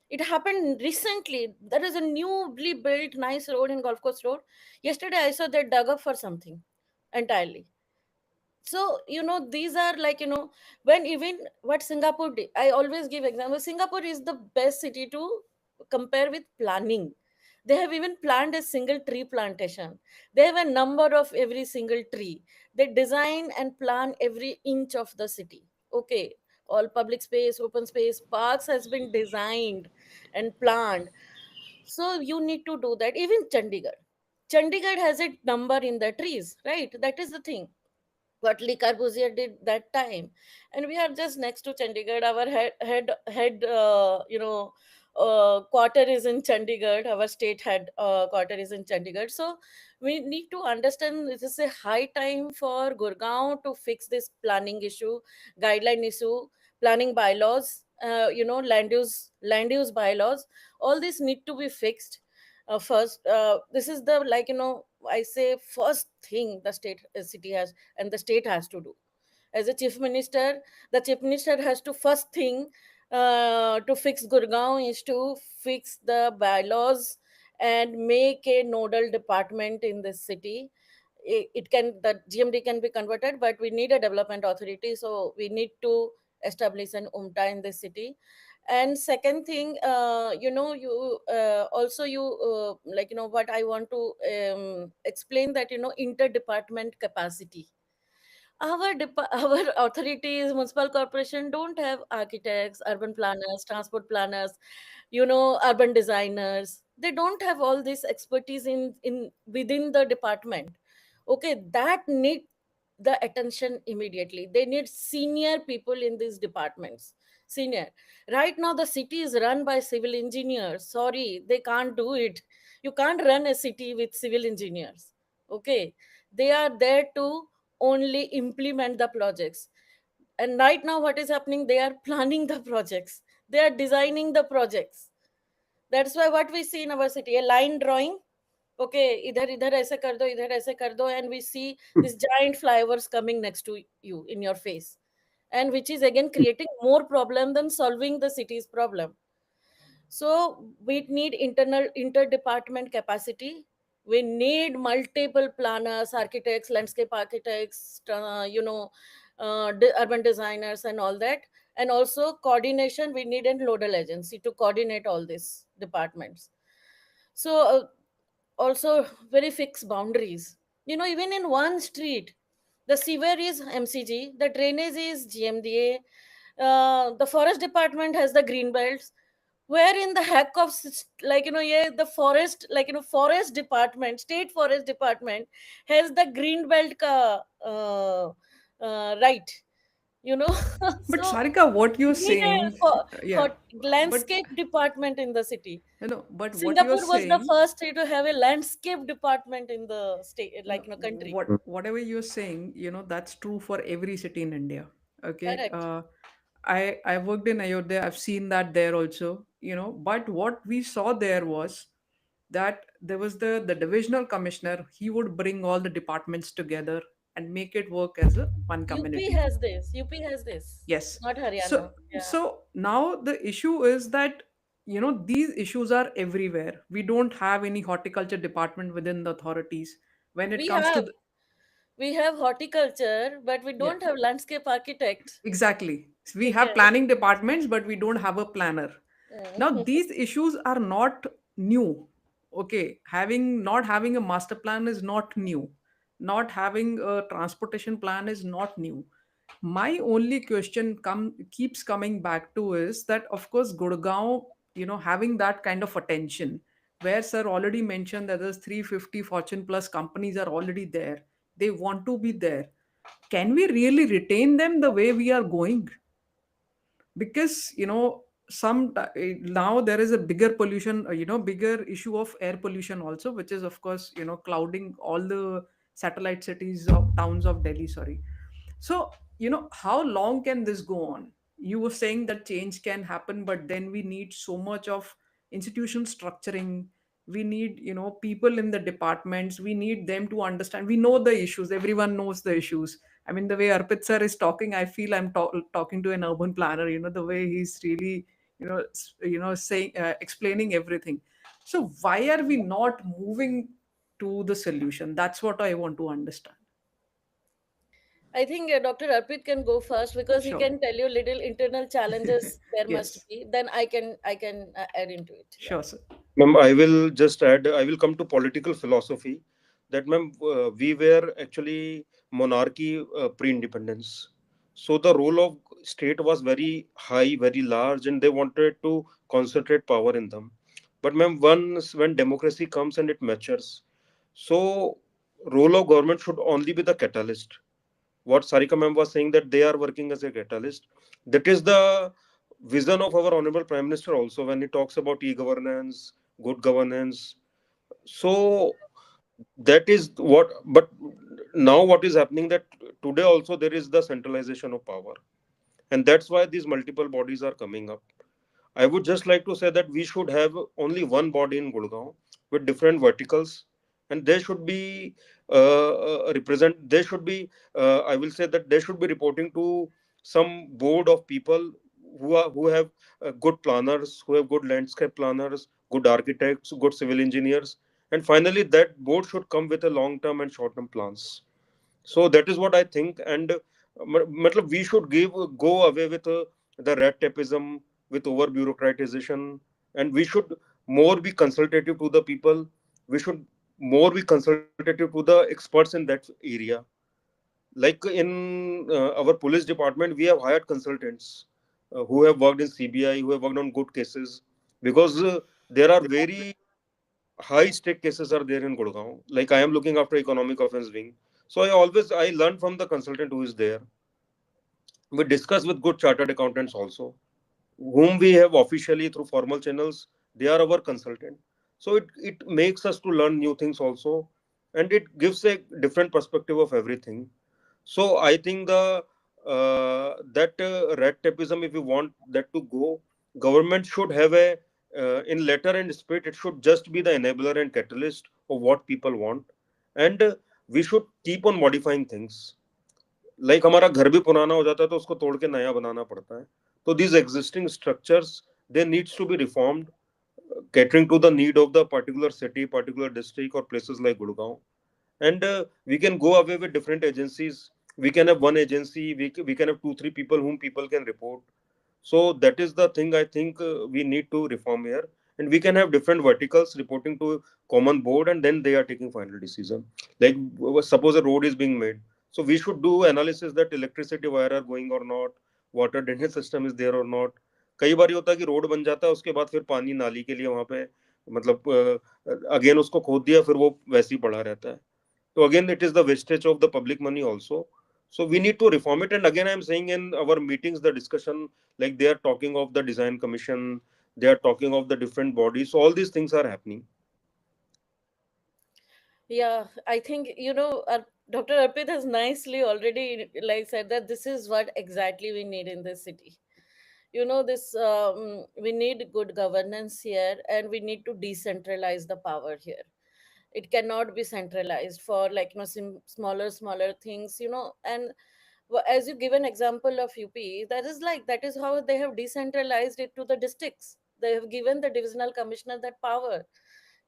[SPEAKER 2] It happened recently. There is a newly built nice road in Golf Course Road. Yesterday I saw they dug up for something entirely. So, these are like, when even what Singapore did. I always give example. Singapore is the best city to compare with planning. They have even planned a single tree plantation. They have a number of every single tree. They design and plan every inch of the city. Okay, all public space, open space, parks has been designed and planned. So you need to do that. Even Chandigarh has a number in the trees, right? That is the thing what Lee Corbusier did that time. And we are just next to Chandigarh. Our head quarter is in Chandigarh. Our state head quarter is in Chandigarh. So we need to understand this is a high time for Gurgaon to fix this planning issue, guideline issue, planning bylaws, land use bylaws. All this need to be fixed. First, this is the, like, I say, first thing the city has and the state has to do. As a chief minister, the chief minister has to first thing to fix Gurgaon is to fix the bylaws and make a nodal department in this city. It can, the GMD can be converted, but we need a development authority. So we need to establish an UMTA in this city. And second thing, you also you like, what I want to explain, that interdepartment capacity. Our authorities, municipal corporation don't have architects, urban planners, transport planners, urban designers. They don't have all this expertise in within the department. Okay, the attention immediately. They need senior people in these departments. Senior. Right now, the city is run by civil engineers. Sorry, they can't do it. You can't run a city with civil engineers. Okay. They are there to only implement the projects. And right now, what is happening? They are planning the projects, they are designing the projects. That's why what we see in our city, a line drawing. Okay, idhar idhar aise kar do, idhar aise kar do, and we see these giant flyovers coming next to you in your face, and which is again creating more problem than solving the city's problem. So we need internal interdepartment capacity. We need multiple planners, architects, landscape architects, urban designers, and all that. And also coordination. We need a nodal agency to coordinate all these departments. So also very fixed boundaries. Even in one street, the sewer is MCG, the drainage is GMDA, the forest department has the green belts. Where in the heck of yeah, the forest, forest department, state forest department has the green belt right, you know
[SPEAKER 1] But
[SPEAKER 2] so
[SPEAKER 1] Sarika, what you're
[SPEAKER 2] we need a
[SPEAKER 1] saying, yeah, but
[SPEAKER 2] landscape department in the city.
[SPEAKER 1] but what you're
[SPEAKER 2] Singapore was the
[SPEAKER 1] saying,
[SPEAKER 2] first state to have a landscape department in the state, country.
[SPEAKER 1] whatever you're saying, that's true for every city in India. Okay,
[SPEAKER 2] Correct.
[SPEAKER 1] I worked in Ayodhya. I've seen that there also. But what we saw there was that there was the divisional commissioner. He would bring all the departments together and make it work as a one
[SPEAKER 2] UP
[SPEAKER 1] community.
[SPEAKER 2] has this. UP has this.
[SPEAKER 1] Yes.
[SPEAKER 2] Not
[SPEAKER 1] So
[SPEAKER 2] Haryana. Yeah.
[SPEAKER 1] so now the issue is that these issues are everywhere. We don't have any horticulture department within the authorities. When it
[SPEAKER 2] We
[SPEAKER 1] comes to
[SPEAKER 2] have we have horticulture, but we
[SPEAKER 1] yeah,
[SPEAKER 2] don't have landscape architect.
[SPEAKER 1] exactly. We have
[SPEAKER 2] Okay.
[SPEAKER 1] planning departments, but we don't have a planner. Now
[SPEAKER 2] Mm.
[SPEAKER 1] these issues are not new. Okay, not having a master plan is not new. Not having a transportation plan is not new. My only question keeps coming back to is that, of course, Gurgaon, having that kind of attention, where sir already mentioned that there's 350 Fortune Plus companies are already there. They want to be there. Can we really retain them the way we are going? Because now there is a bigger pollution, bigger issue of air pollution also, which is of course clouding all the satellite cities of towns of Delhi, sorry. So how long can this go on? You were saying that change can happen, but then we need so much of institutional structuring. We need people in the departments. We need them to understand. We know the issues. Everyone knows the issues. I mean, the way Arpit sir is talking, I feel I'm talking to an urban planner. The way he's really saying, explaining everything. So why are we not moving to the solution? That's what I want to understand.
[SPEAKER 2] I think Dr. Arpit can go first because he
[SPEAKER 1] Sure.
[SPEAKER 2] can tell you little internal challenges there must
[SPEAKER 1] Yes.
[SPEAKER 2] be. Then I can add into it. Yeah.
[SPEAKER 1] Sure, sir.
[SPEAKER 3] Ma'am, I will just add, I will come to political philosophy that, ma'am, we were actually monarchy pre-independence. So the role of state was very high, very large, and they wanted to concentrate power in them. But ma'am, once when democracy comes and it matures, so role of government should only be the catalyst. What Sarika ma'am was saying, that they are working as a catalyst. That is the vision of our honorable Prime Minister also when he talks about e-governance, good governance. So that is what. But now what is happening, that today also there is the centralization of power, and that's why these multiple bodies are coming up. I would just like to say that we should have only one body in Gurgaon with different verticals, and they should be represent. They should be. I will say that they should be reporting to some board of people who have good planners, who have good landscape planners, good architects, good civil engineers, and finally that board should come with a long term and short term plans. So that is what I think. And matlab we should go away with the red tapeism, with over bureaucratization, and we should more be consultative to the people. We should more be consultative to the experts in that area. Like in our police department, we have hired consultants who have worked in CBI, who have worked on good cases, because there are very high stake cases are there in Gurgaon. Like I am looking after economic offense wing. So I learn from the consultant who is there. We discuss with good chartered accountants also, whom we have officially through formal channels. They are our consultant. So it makes us to learn new things also, and it gives a different perspective of everything. So I think the that red tapeism, if you want that to go, government should have a in letter and spirit. It should just be the enabler and catalyst of what people want, and we should keep on modifying things. Like हमारा घर भी पुराना हो जाता है तो उसको तोड़ के नया बनाना पड़ता है. तो these existing structures, they needs to be reformed, catering to the need of the particular city, particular district, or places like Gurgaon. And we can go away with different agencies. We can have one agency. We can have two three people whom people can report. So that is the thing I think we need to reform here, and we can have different verticals reporting to common board, and then they are taking final decision. Like suppose a road is being made, so we should do analysis that electricity wire are going or not, water drainage system is there or not. कई बार ये होता है कि road बन जाता है, उसके बाद फिर पानी नाली के लिए वहां पे मतलब अगेन उसको खोद दिया, फिर वो वैसे ही पड़ा रहता है. So again, it is the wastage of the public money also. So we need to reform it. And again, I'm saying in our meetings, the discussion, like they are talking of the design commission, they are talking of the different bodies. So all these things are happening.
[SPEAKER 2] Yeah, I think, Dr. Arpit has nicely already like said that this is what exactly we need in this city. This we need good governance here, and we need to decentralize the power here. It cannot be centralized for, like, smaller things, and as you give an example of UP, that is how they have decentralized it to the districts. They have given the divisional commissioner that power,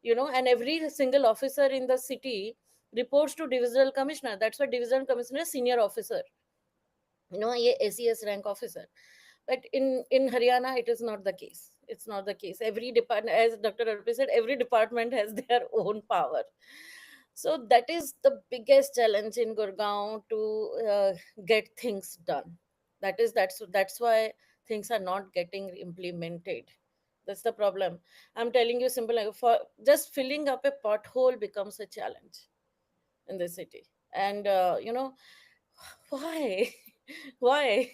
[SPEAKER 2] and every single officer in the city reports to divisional commissioner. That's why divisional commissioner is senior officer, ye ACS rank officer. But in Haryana, it is not the case. It's not the case. Every department, as Dr. Arpi said, every department has their own power. So that is the biggest challenge in Gurgaon to get things done. That's why things are not getting implemented. That's the problem. I'm telling you simple, like, for just filling up a pothole becomes a challenge in the city. And why why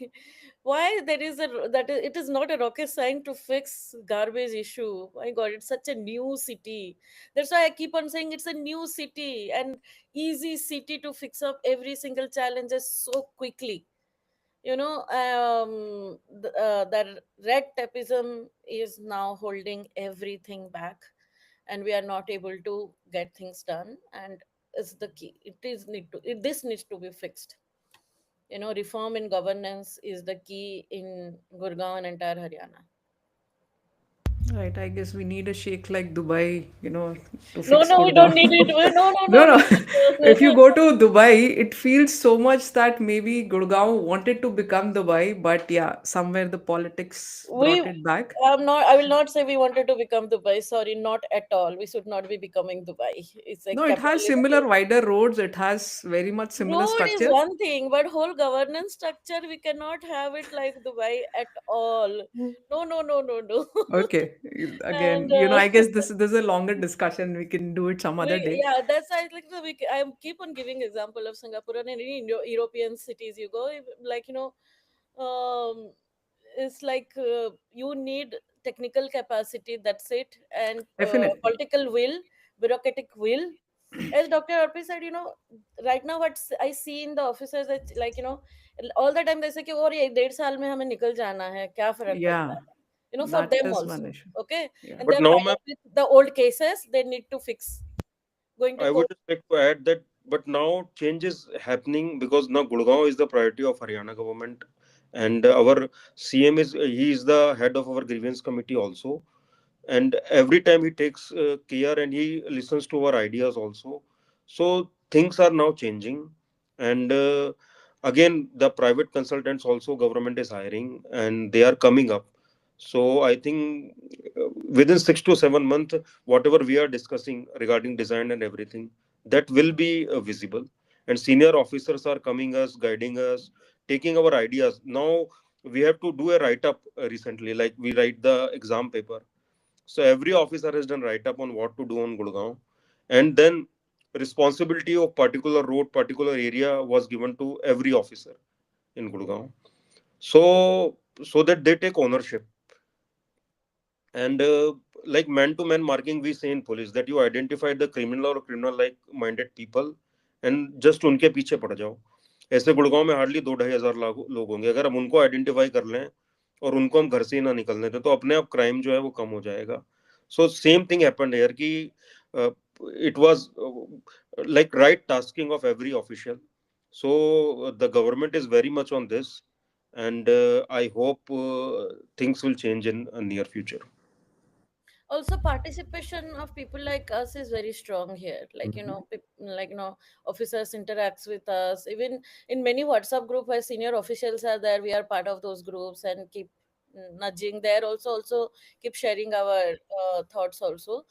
[SPEAKER 2] why there is a that is, it is not a rocket science to fix garbage issue. My god, it's such a new city. That's why I keep on saying it's a new city and easy city to fix up every single challenges so quickly. That red tapeism is now holding everything back, and we are not able to get things done. And is the key. This needs to be fixed. Reform in governance is the key in Gurgaon and entire Haryana.
[SPEAKER 1] Right, I guess we need a sheikh like Dubai, to
[SPEAKER 2] No,
[SPEAKER 1] fix
[SPEAKER 2] no, we don't
[SPEAKER 1] Gurgaon.
[SPEAKER 2] need it. No, no,
[SPEAKER 1] No,
[SPEAKER 2] no,
[SPEAKER 1] no.
[SPEAKER 2] no.
[SPEAKER 1] If you go to Dubai, it feels so much that maybe Gurgaon wanted to become Dubai, but yeah, somewhere the politics
[SPEAKER 2] we
[SPEAKER 1] brought it back.
[SPEAKER 2] I will not say we wanted to become Dubai. Sorry, not at all. We should not be becoming Dubai. It's like
[SPEAKER 1] No, it has
[SPEAKER 2] capitalism.
[SPEAKER 1] similar wider roads. It has very much similar
[SPEAKER 2] Road is
[SPEAKER 1] structure.
[SPEAKER 2] one thing, but whole governance structure, we cannot have it like Dubai at all. No, no, no, no, no.
[SPEAKER 1] Okay.
[SPEAKER 2] And
[SPEAKER 1] Again, I guess this is a longer discussion. We can do it some other day.
[SPEAKER 2] yeah, that's I like I keep on giving example of Singapore and any European cities you go, like, um, it's like you need technical capacity, that's it, and
[SPEAKER 1] Definitely.
[SPEAKER 2] political will, bureaucratic will. As Dr. Arpi said, right now what I see in the offices, that, like, all the time they say कि और ये 1.5 साल में हमें निकल जाना है, क्या फर्क पड़ता
[SPEAKER 1] Yeah,
[SPEAKER 2] है, for
[SPEAKER 1] that
[SPEAKER 2] them
[SPEAKER 1] is one
[SPEAKER 2] also.
[SPEAKER 1] issue.
[SPEAKER 2] Okay,
[SPEAKER 1] Yeah.
[SPEAKER 2] and
[SPEAKER 3] But
[SPEAKER 2] they're
[SPEAKER 3] now,
[SPEAKER 2] tied
[SPEAKER 3] ma'am,
[SPEAKER 2] up with the old cases they need to fix, going to
[SPEAKER 3] I would
[SPEAKER 2] court.
[SPEAKER 3] just like to add that, but now change is happening because now Gurgaon is the priority of Haryana government, and our CM he is the head of our grievance committee also, and every time he takes care and he listens to our ideas also. So things are now changing, and again the private consultants also government is hiring and they are coming up. So I think within 6 to 7 months, whatever we are discussing regarding design and everything, that will be visible, and senior officers are coming us, guiding us, taking our ideas. Now we have to do a write up recently, like we write the exam paper. So every officer has done write up on what to do on Gurgaon, and then responsibility of particular road, particular area was given to every officer in Gurgaon. So so that they take ownership. And like man to man marking, we say in police that you identify the criminal or criminal like minded people and just उनके पीछे पड़ जाओ. ऐसे गुड़गांव में hardly 2-2,500 लोग होंगे. अगर हम उनको आइडेंटिफाई कर लें और उनको हम घर से ही ना निकलने दें तो अपने आप क्राइम जो है वो कम हो जाएगा. So same thing happened here कि it was like right tasking of every official. So the government is very much on this, and I hope things will change in near future.
[SPEAKER 2] Also, participation of people like us is very strong here. Like,
[SPEAKER 3] Mhm.
[SPEAKER 2] officers interacts with us. Even in many WhatsApp group where senior officials are there, we are part of those groups and keep nudging there. Also keep sharing our thoughts also.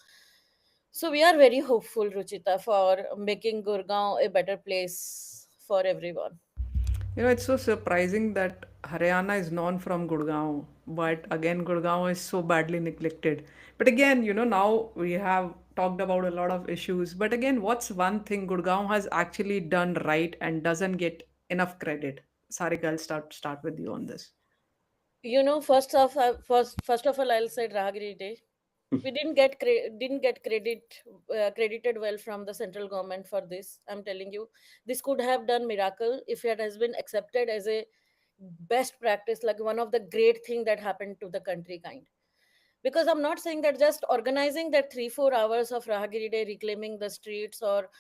[SPEAKER 2] So we are very hopeful, Ruchita, for making Gurgaon a better place for everyone.
[SPEAKER 1] It's so surprising that Haryana is known from Gurgaon, but again, Gurgaon is so badly neglected. But again, now we have talked about a lot of issues. But again, what's one thing Gurgaon has actually done right and doesn't get enough credit? Sarika, I'll start with you on this.
[SPEAKER 2] First of all, I'll say Rahagiri Day. We didn't get credited well from the central government for this. I'm telling you, this could have done miracle if it has been accepted as a best practice, like one of the great thing that happened to the country kind. Because I'm not saying that just organizing that 3-4 hours of Rahagiri Day, reclaiming the streets or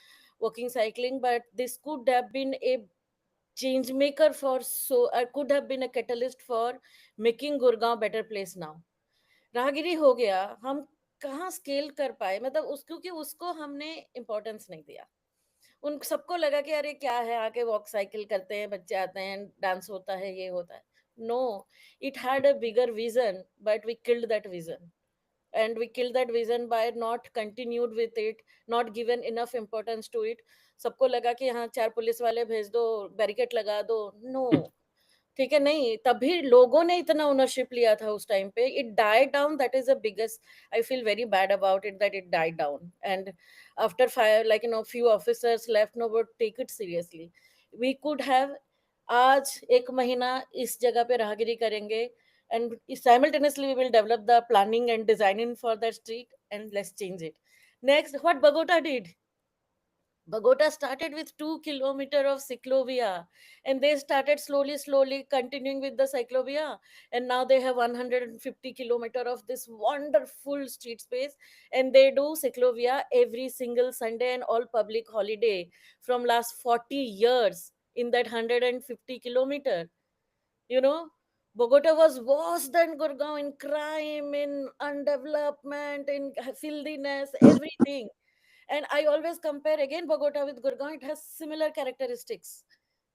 [SPEAKER 2] walking cycling, but this could have been a change maker for, so could have been a catalyst for making Gurgaon better place now. राहगीरी हो गया, हम कहाँ scale कर पाए, मतलब उस क्योंकि उसको हमने इम्पोर्टेंस नहीं दिया. उन सबको लगा कि अरे क्या है, आके वॉक साइकिल करते हैं, बच्चे आते हैं, डांस होता है, ये होता है. No, it had a bigger vision, but we killed that vision. And we killed that vision by not continued with it, not given enough importance to it. सबको लगा कि हाँ 4 पुलिस वाले भेज दो, बैरिकेड लगा दो. नो, ठीक है, नहीं, तभी लोगों ने इतना ओनरशिप लिया था उस टाइम पे. It died down, that is the biggest. I feel very bad about it that it died down. And after fire, few officers left, no but take it seriously. We could have आज 1 महीना इस जगह पे राहगिरी करेंगे, and simultaneously we will develop the planning and designing for that street, and let's change it. Next, what Bogota did, Bogota started with 2 kilometer of cyclovia, and they started slowly continuing with the cyclovia, and now they have 150 kilometer of this wonderful street space, and they do cyclovia every single Sunday and all public holiday from last 40 years in that 150 kilometer. you know Bogota was worse than Gurgaon in crime, in undevelopment, in filthiness, everything. And I always compare again Bogota with Gurgaon. It has similar characteristics,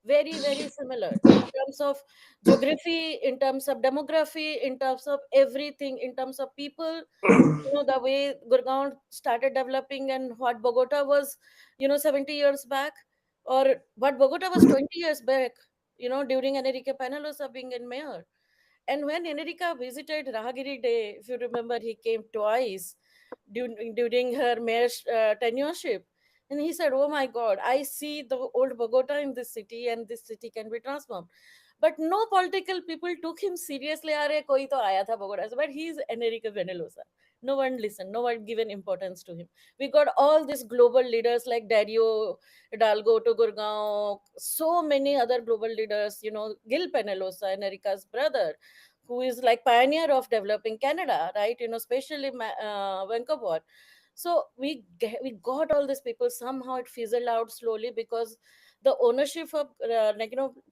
[SPEAKER 2] very, very similar in terms of geography, in terms of demography, in terms of everything, in terms of people. The way Gurgaon started developing and what Bogota was, 70 years back, or what Bogota was 20 years back, during Enrique Peñalosa being in mayor. And when Enrica visited Rahagiri Day, if you remember, he came twice during her mayor's tenureship. And he said, "Oh my God, I see the old Bogota in this city, and this city can be transformed." But no political people took him seriously. Are koi to aaya tha Bogota. But he's Enrique Peñalosa. No one listened. No one given importance to him. We got all these global leaders like Dario Hidalgo to Gurgaon, so many other global leaders, Gil Peñalosa, Enrica's brother, who is like pioneer of developing Canada, right? Especially Vancouver. So we got all these people. Somehow it fizzled out slowly because the ownership of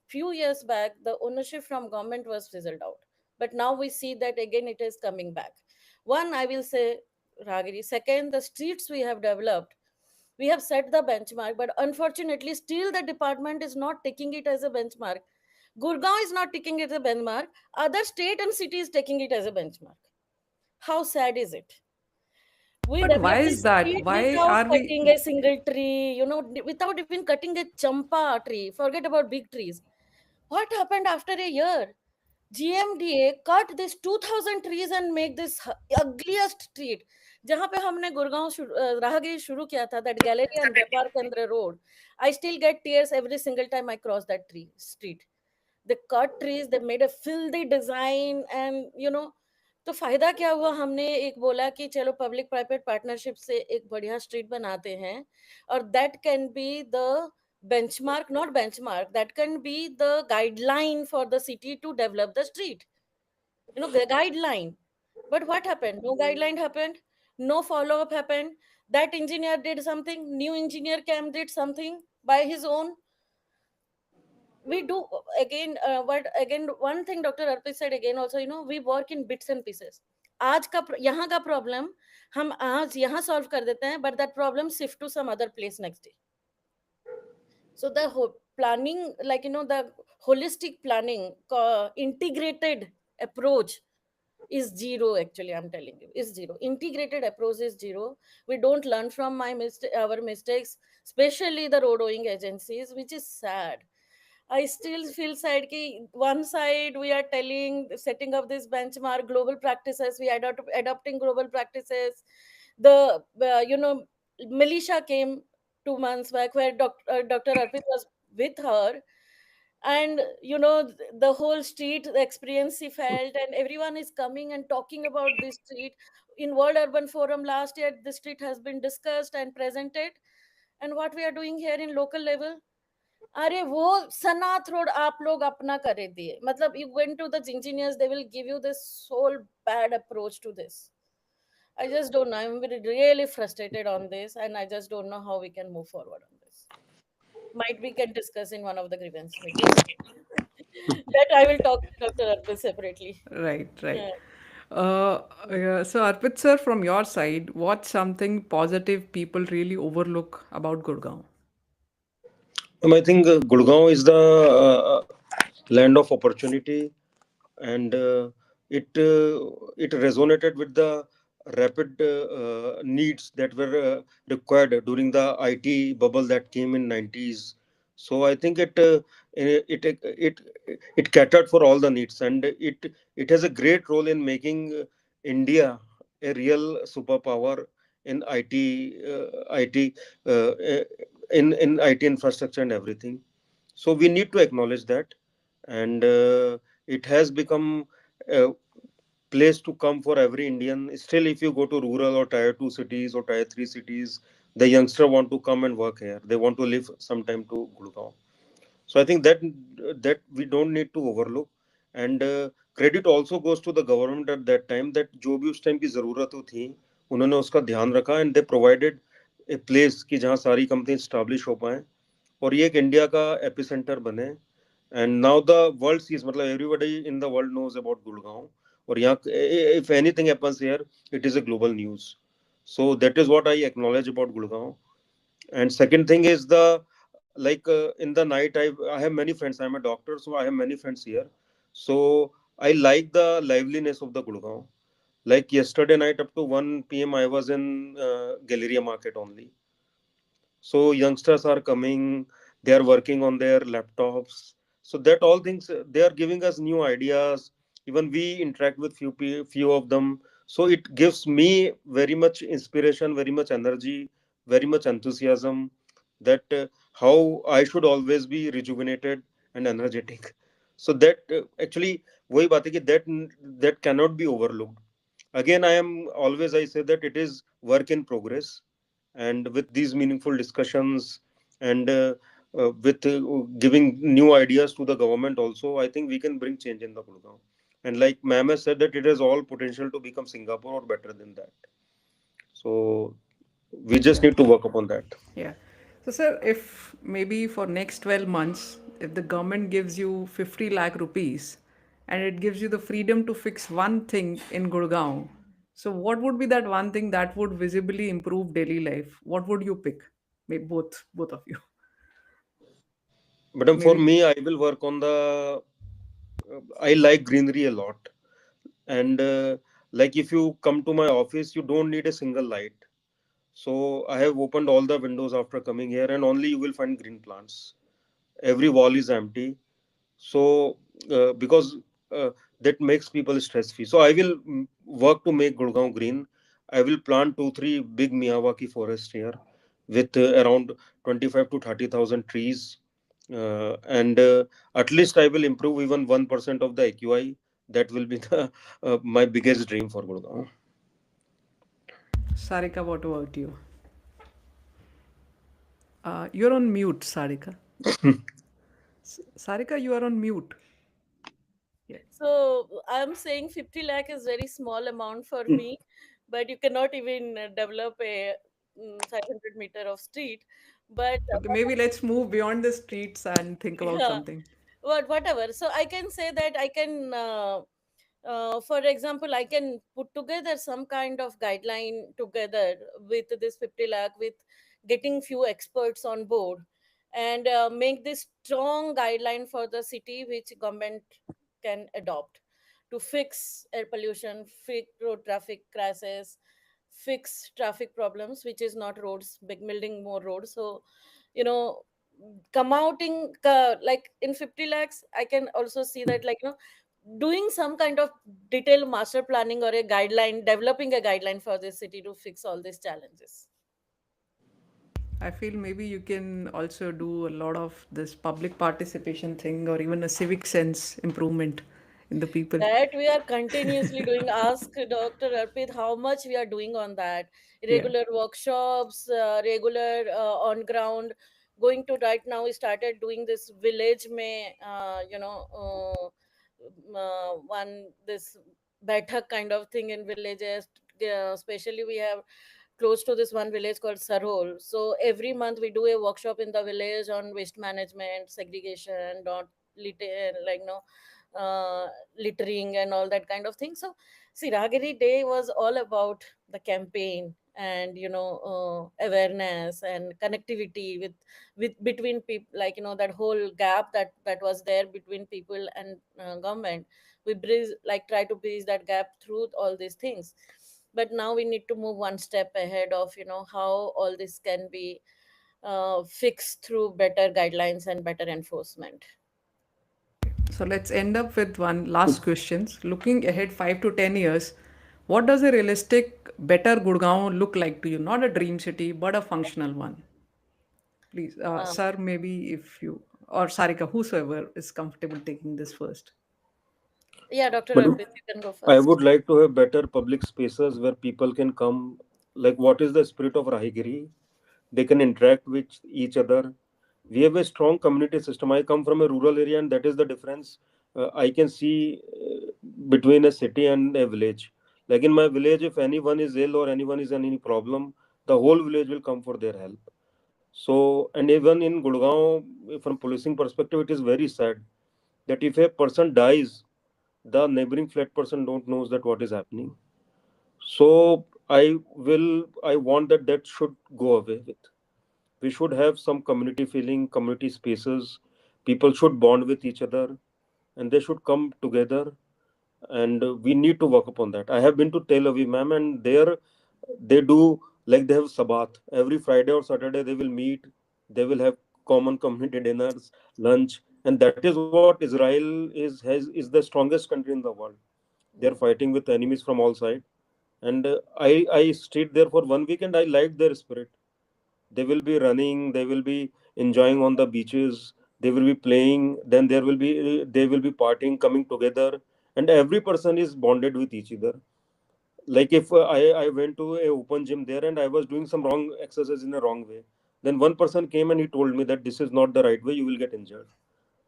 [SPEAKER 2] few years back, the ownership from government was fizzled out. But now we see that again it is coming back. One, I will say Ragiri. Second, the streets we have developed, we have set the benchmark, but unfortunately still the department is not taking it as a benchmark. Gurgaon is not taking it as a benchmark. Other state and cities taking it as a benchmark. How sad is it? We
[SPEAKER 1] But why
[SPEAKER 2] developed
[SPEAKER 1] is
[SPEAKER 2] this
[SPEAKER 1] that?
[SPEAKER 2] street
[SPEAKER 1] Why
[SPEAKER 2] without
[SPEAKER 1] are we?
[SPEAKER 2] cutting a single tree, without even cutting a champa tree. Forget about big trees. What happened after a year? GMDA cut this 2000 trees and make this ugliest street. जहाँ पे हमने गुड़गांव राहगीर शुरू किया था, that gallery and व्यापार केंद्र road, I still get tears every single time I cross that street. They cut trees, they made a filthy design, and तो फायदा क्या हुआ? हमने एक बोला कि चलो पब्लिक प्राइवेट पार्टनरशिप से एक बढ़िया स्ट्रीट बनाते हैं, और that can be the benchmark, not benchmark, that can be the guideline for the city to develop the street, the guideline. But what happened? No guideline happened, no follow up happened. That engineer did something, new engineer came, did something by his own. We do again, what again, one thing Dr. Arpit said again also, we work in bits and pieces. आज का यहाँ का problem हम आज यहाँ solve कर देते हैं, but that problem shift to some other place next day. So the whole planning, like the holistic planning, integrated approach is zero. Actually, I'm telling you, is zero. Integrated approach is zero. We don't learn from our mistakes, especially the road owing agencies, which is sad. I still feel sad ki one side we are telling, setting up this benchmark, global practices, we adopting global practices. The militia came 2 months back where Dr. Arpit was with her, and the whole street experience he felt, and everyone is coming and talking about this street. In World Urban Forum last year, the street has been discussed and presented, and what we are doing here in local level, अरे वो सनाथ road आप लोग अपना करे दिए, मतलब you went to the engineers, they will give you this whole bad approach to this. I just don't know, I'm really frustrated on this, and I just don't know how we can move forward on this. Might we can discuss in one of the grievance meetings. That I will talk to Dr. Arpit separately.
[SPEAKER 1] Right, right.
[SPEAKER 2] Yeah.
[SPEAKER 1] So, Arpit sir, from your side, what's something positive people really overlook about Gurgaon?
[SPEAKER 3] I think Gurgaon is the land of opportunity, and it resonated with the rapid needs that were required during the IT bubble that came in 90s. So I think it catered for all the needs, and it has a great role in making India a real superpower in IT in IT infrastructure and everything. So we need to acknowledge that, and it has become a place to come for every Indian. Still, if you go to rural or tier two cities or tier three cities, the youngster want to come and work here. They want to live sometime to Gurgaon. So I think that we don't need to overlook, and credit also goes to the government at that time, that जो भी उस time की ज़रूरत थी उन्होंने उसका ध्यान रखा, and they provided a place कि जहाँ सारी कंपनी establish हो पाए और ये एक इंडिया का एपिसेंटर बने. And now the world sees, मतलब everybody in the world knows about Gurgaon. और यहाँ if anything happens here, it is a global news. So that is what I acknowledge about Gurgaon. And second thing is the, like in the night, I have many friends. I'm a doctor, so I have many friends here. So I like the liveliness of the Gurgaon. Like yesterday night up to 1 p.m. I was in Galleria Market only. So youngsters are coming, they are working on their laptops. So that all things, they are giving us new ideas. Even we interact with few of them. So it gives me very much inspiration, very much energy, very much enthusiasm, that how I should always be rejuvenated and energetic. So that actually वही बात है कि that cannot be overlooked. Again, I say that it is work in progress, and with these meaningful discussions, and with giving new ideas to the government also, I think we can bring change in the Gurgaon. And like ma'am has said, that it has all potential to become Singapore or better than that. So we just
[SPEAKER 1] Yeah.
[SPEAKER 3] need to work upon that.
[SPEAKER 1] Yeah. So, sir, if maybe for next 12 months, if the government gives you 50 lakh rupees and it gives you the freedom to fix one thing in Gurgaon, so what would be that one thing that would visibly improve daily life? What would you pick? Maybe both of you.
[SPEAKER 3] But for
[SPEAKER 1] Maybe.
[SPEAKER 3] me, I will work on the. I like greenery a lot, and like if you come to my office, you don't need a single light. So I have opened all the windows after coming here, and only you will find green plants. Every wall is empty. So because that makes people stress free. So I will work to make Gurgaon green. I will plant 2 3 big Miyawaki forest here with around 25 to 30,000 trees, and at least I will improve even 1% of the AQI. That will be the my biggest dream for Gurgaon.
[SPEAKER 1] Sarika, what about you? You're on mute, Sarika. Sarika, you are on mute. Yeah.
[SPEAKER 2] So I'm saying 50 lakh is very small amount for me, but you cannot even develop a 500 meter of street. But
[SPEAKER 1] Okay, maybe let's move beyond the streets and think about
[SPEAKER 2] yeah,
[SPEAKER 1] something.
[SPEAKER 2] but whatever. So I can say that I can, for example, I can put together some kind of guideline together with this 50 lakh, with getting few experts on board, and make this strong guideline for the city which government can adopt to fix air pollution, fix road traffic crashes, fix traffic problems, which is not roads, big building more roads. So, you know, come out in like in 50 lakhs, I can also see that, like, doing some kind of detailed master planning or a guideline, developing a guideline for this city to fix all these challenges.
[SPEAKER 1] I feel maybe you can also do a lot of this public participation thing or even a civic sense improvement in the people.
[SPEAKER 2] That we are continuously doing. Ask Dr. Arpit how much we are doing on that.
[SPEAKER 1] Yeah.
[SPEAKER 2] Regular workshops, regular on ground. Going to right now, we started doing this village may, one this better kind of thing in villages. Especially we have close to this one village called Sarhol. So every month we do a workshop in the village on waste management, segregation, not like no uh, littering and all that kind of thing. So see, Ragiri Day was all about the campaign and awareness and connectivity with between people, like that whole gap that was there between people and government. We bridge, like, try to bridge that gap through all these things. But now we need to move one step ahead of how all this can be fixed through better guidelines and better enforcement.
[SPEAKER 1] So let's end up with one last questions. Looking ahead 5 to 10 years, what does a realistic, better Gurgaon look like to you? Not a dream city, but a functional one. Please,
[SPEAKER 2] um,
[SPEAKER 1] sir, maybe if you or Sarika, whosoever is comfortable taking this first.
[SPEAKER 2] yeah, Dr.
[SPEAKER 3] But
[SPEAKER 2] Arpit, you can go
[SPEAKER 3] I
[SPEAKER 2] first.
[SPEAKER 3] would like to have better public spaces where people can come. Like, what is the spirit of Rahigiri? They can interact with each other. We have a strong community system. I come from a rural area, and that is the difference I can see between a city and a village. Like in my village, if anyone is ill or anyone is in any problem, the whole village will come for their help. So, and even in Gurgaon, from policing perspective, it is very sad that if a person dies, the neighboring flat person don't knows that what is happening. So I want that should go away with. We should have some community feeling, community spaces. People should bond with each other, and they should come together. And we need to work upon that. I have been to Tel Aviv, ma'am, and there they do, like, they have Sabbath every Friday or Saturday. They will meet. They will have common community dinners, lunch, and that is what Israel is the strongest country in the world. They are
[SPEAKER 2] Mm.
[SPEAKER 3] fighting with enemies from all sides, and I stayed there for 1 week, and I liked their spirit. They will be running, they will be enjoying on the beaches, they will be playing, then they will be partying, coming together, and every person is bonded with each other. Like if I went to a open gym there and I was doing some wrong exercise in a wrong way, then one person came and he told me that this is not the right way, you will get injured.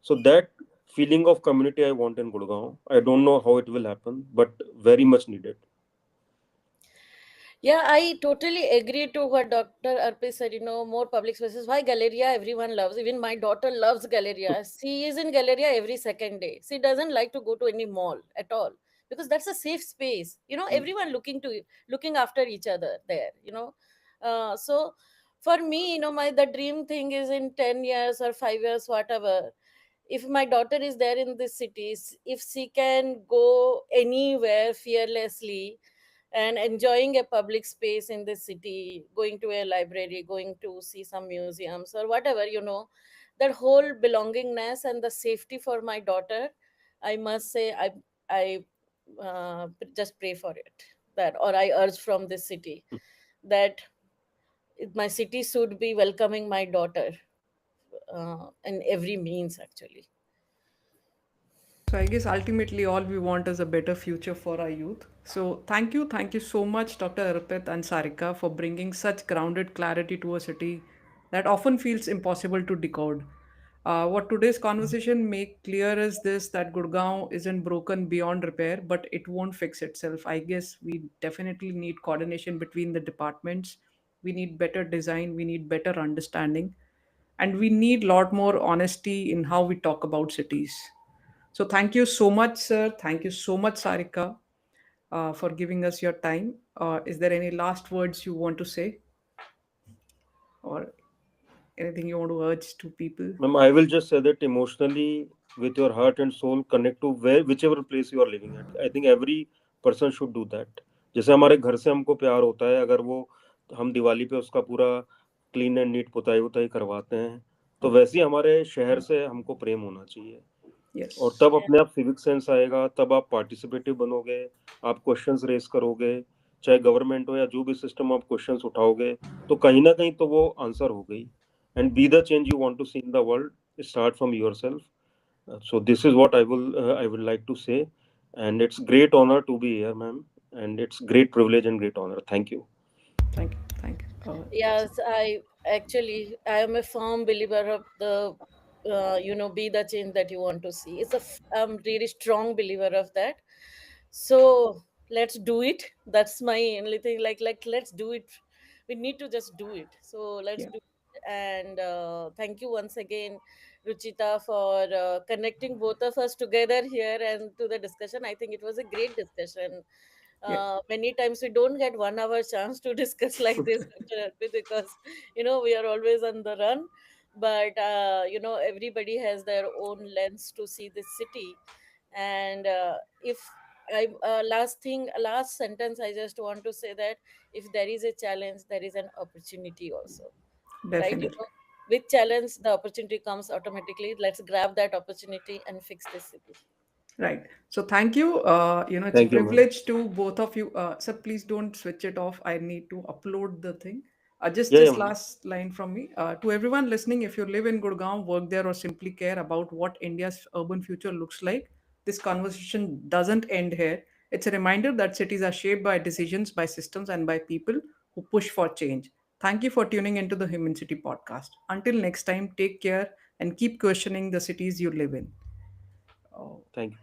[SPEAKER 3] So that feeling of community I want in Gurgaon. I don't know how it will happen, but very much needed.
[SPEAKER 2] Yeah, I totally agree to what Dr. Arpi said. More public spaces. Why Galleria? Everyone loves. Even my daughter loves Galleria. She is in Galleria every second day. She doesn't like to go to any mall at all because that's a safe space. Everyone looking after each other there. So for me, my the dream thing is in 10 years or 5 years, whatever. If my daughter is there in these cities, if she can go anywhere fearlessly and enjoying a public space in the city, going to a library, going to see some museums or whatever, that whole belongingness and the safety for my daughter, I must say, I just pray for it, that, or I urge from this city that my city should be welcoming my daughter in every means, actually.
[SPEAKER 1] So I guess ultimately all we want is a better future for our youth. So thank you so much, Dr. Arpit and Sarika, for bringing such grounded clarity to a city that often feels impossible to decode. What today's conversation make clear is this, that Gurgaon isn't broken beyond repair, but it won't fix itself. I guess we definitely need coordination between the departments. We need better design. We need better understanding, and we need a lot more honesty in how we talk about cities. So thank you so much, sir. Thank you so much, Sarika, for giving us your time. Is there any last words you want to say, or anything you want to urge to people?
[SPEAKER 3] Ma'am, I will just say that emotionally, with your heart and soul, connect to whichever place you are living at. I think every person should do that. जैसे हमारे घर से हमको प्यार होता है, अगर वो हम दिवाली पे उसका पूरा क्लीन एंड नीट पुताई उताई करवाते हैं, तो वैसे ही हमारे शहर से हमको प्रेम होना चाहिए। और
[SPEAKER 1] Yes,
[SPEAKER 3] तब अपने आप सिविक सेंस आएगा, तब आप पार्टिसिपेटिव बनोगे, आप क्वेश्चंस रेस करोगे, चाहे गवर्नमेंट हो या जो भी सिस्टम, आप क्वेश्चंस उठाओगे, तो कहीं ना कहीं तो वो आंसर हो गई। And be the change you want to see in the world, start from yourself. So this is what I would like to say, and it's great honor to be here, ma'am, and it's great privilege and great honor. Thank you.
[SPEAKER 1] thank you, thank you.
[SPEAKER 2] Yes, I am a firm believer of the be the change that you want to see. I'm really strong believer of that. So let's do it. That's my only thing. Like let's do it. We need to just do it. So let's
[SPEAKER 1] Yeah,
[SPEAKER 2] do it. And thank you once again, Ruchita, for connecting both of us together here and to the discussion. I think it was a great discussion.
[SPEAKER 1] yeah,
[SPEAKER 2] Many times we don't get 1 hour chance to discuss like this, Dr. Arpit, because we are always on the run. But everybody has their own lens to see this city. And if I last sentence, I just want to say that if there is a challenge, there is an opportunity also, right?
[SPEAKER 1] definitely.
[SPEAKER 2] With challenge, the opportunity comes automatically. Let's grab that opportunity and fix this city.
[SPEAKER 1] Right. So thank you. It's a
[SPEAKER 3] Thank you, ma'am.
[SPEAKER 1] privilege to both of you. Sir, please don't switch it off. I need to upload the thing. Just
[SPEAKER 3] Yeah, yeah,
[SPEAKER 1] just
[SPEAKER 3] ma'am.
[SPEAKER 1] last line from me. To everyone listening, if you live in Gurgaon, work there, or simply care about what India's urban future looks like, this conversation doesn't end here. It's a reminder that cities are shaped by decisions, by systems, and by people who push for change. Thank you for tuning into the Human City podcast. Until next time, take care and keep questioning the cities you live in. Oh,
[SPEAKER 3] Thank you.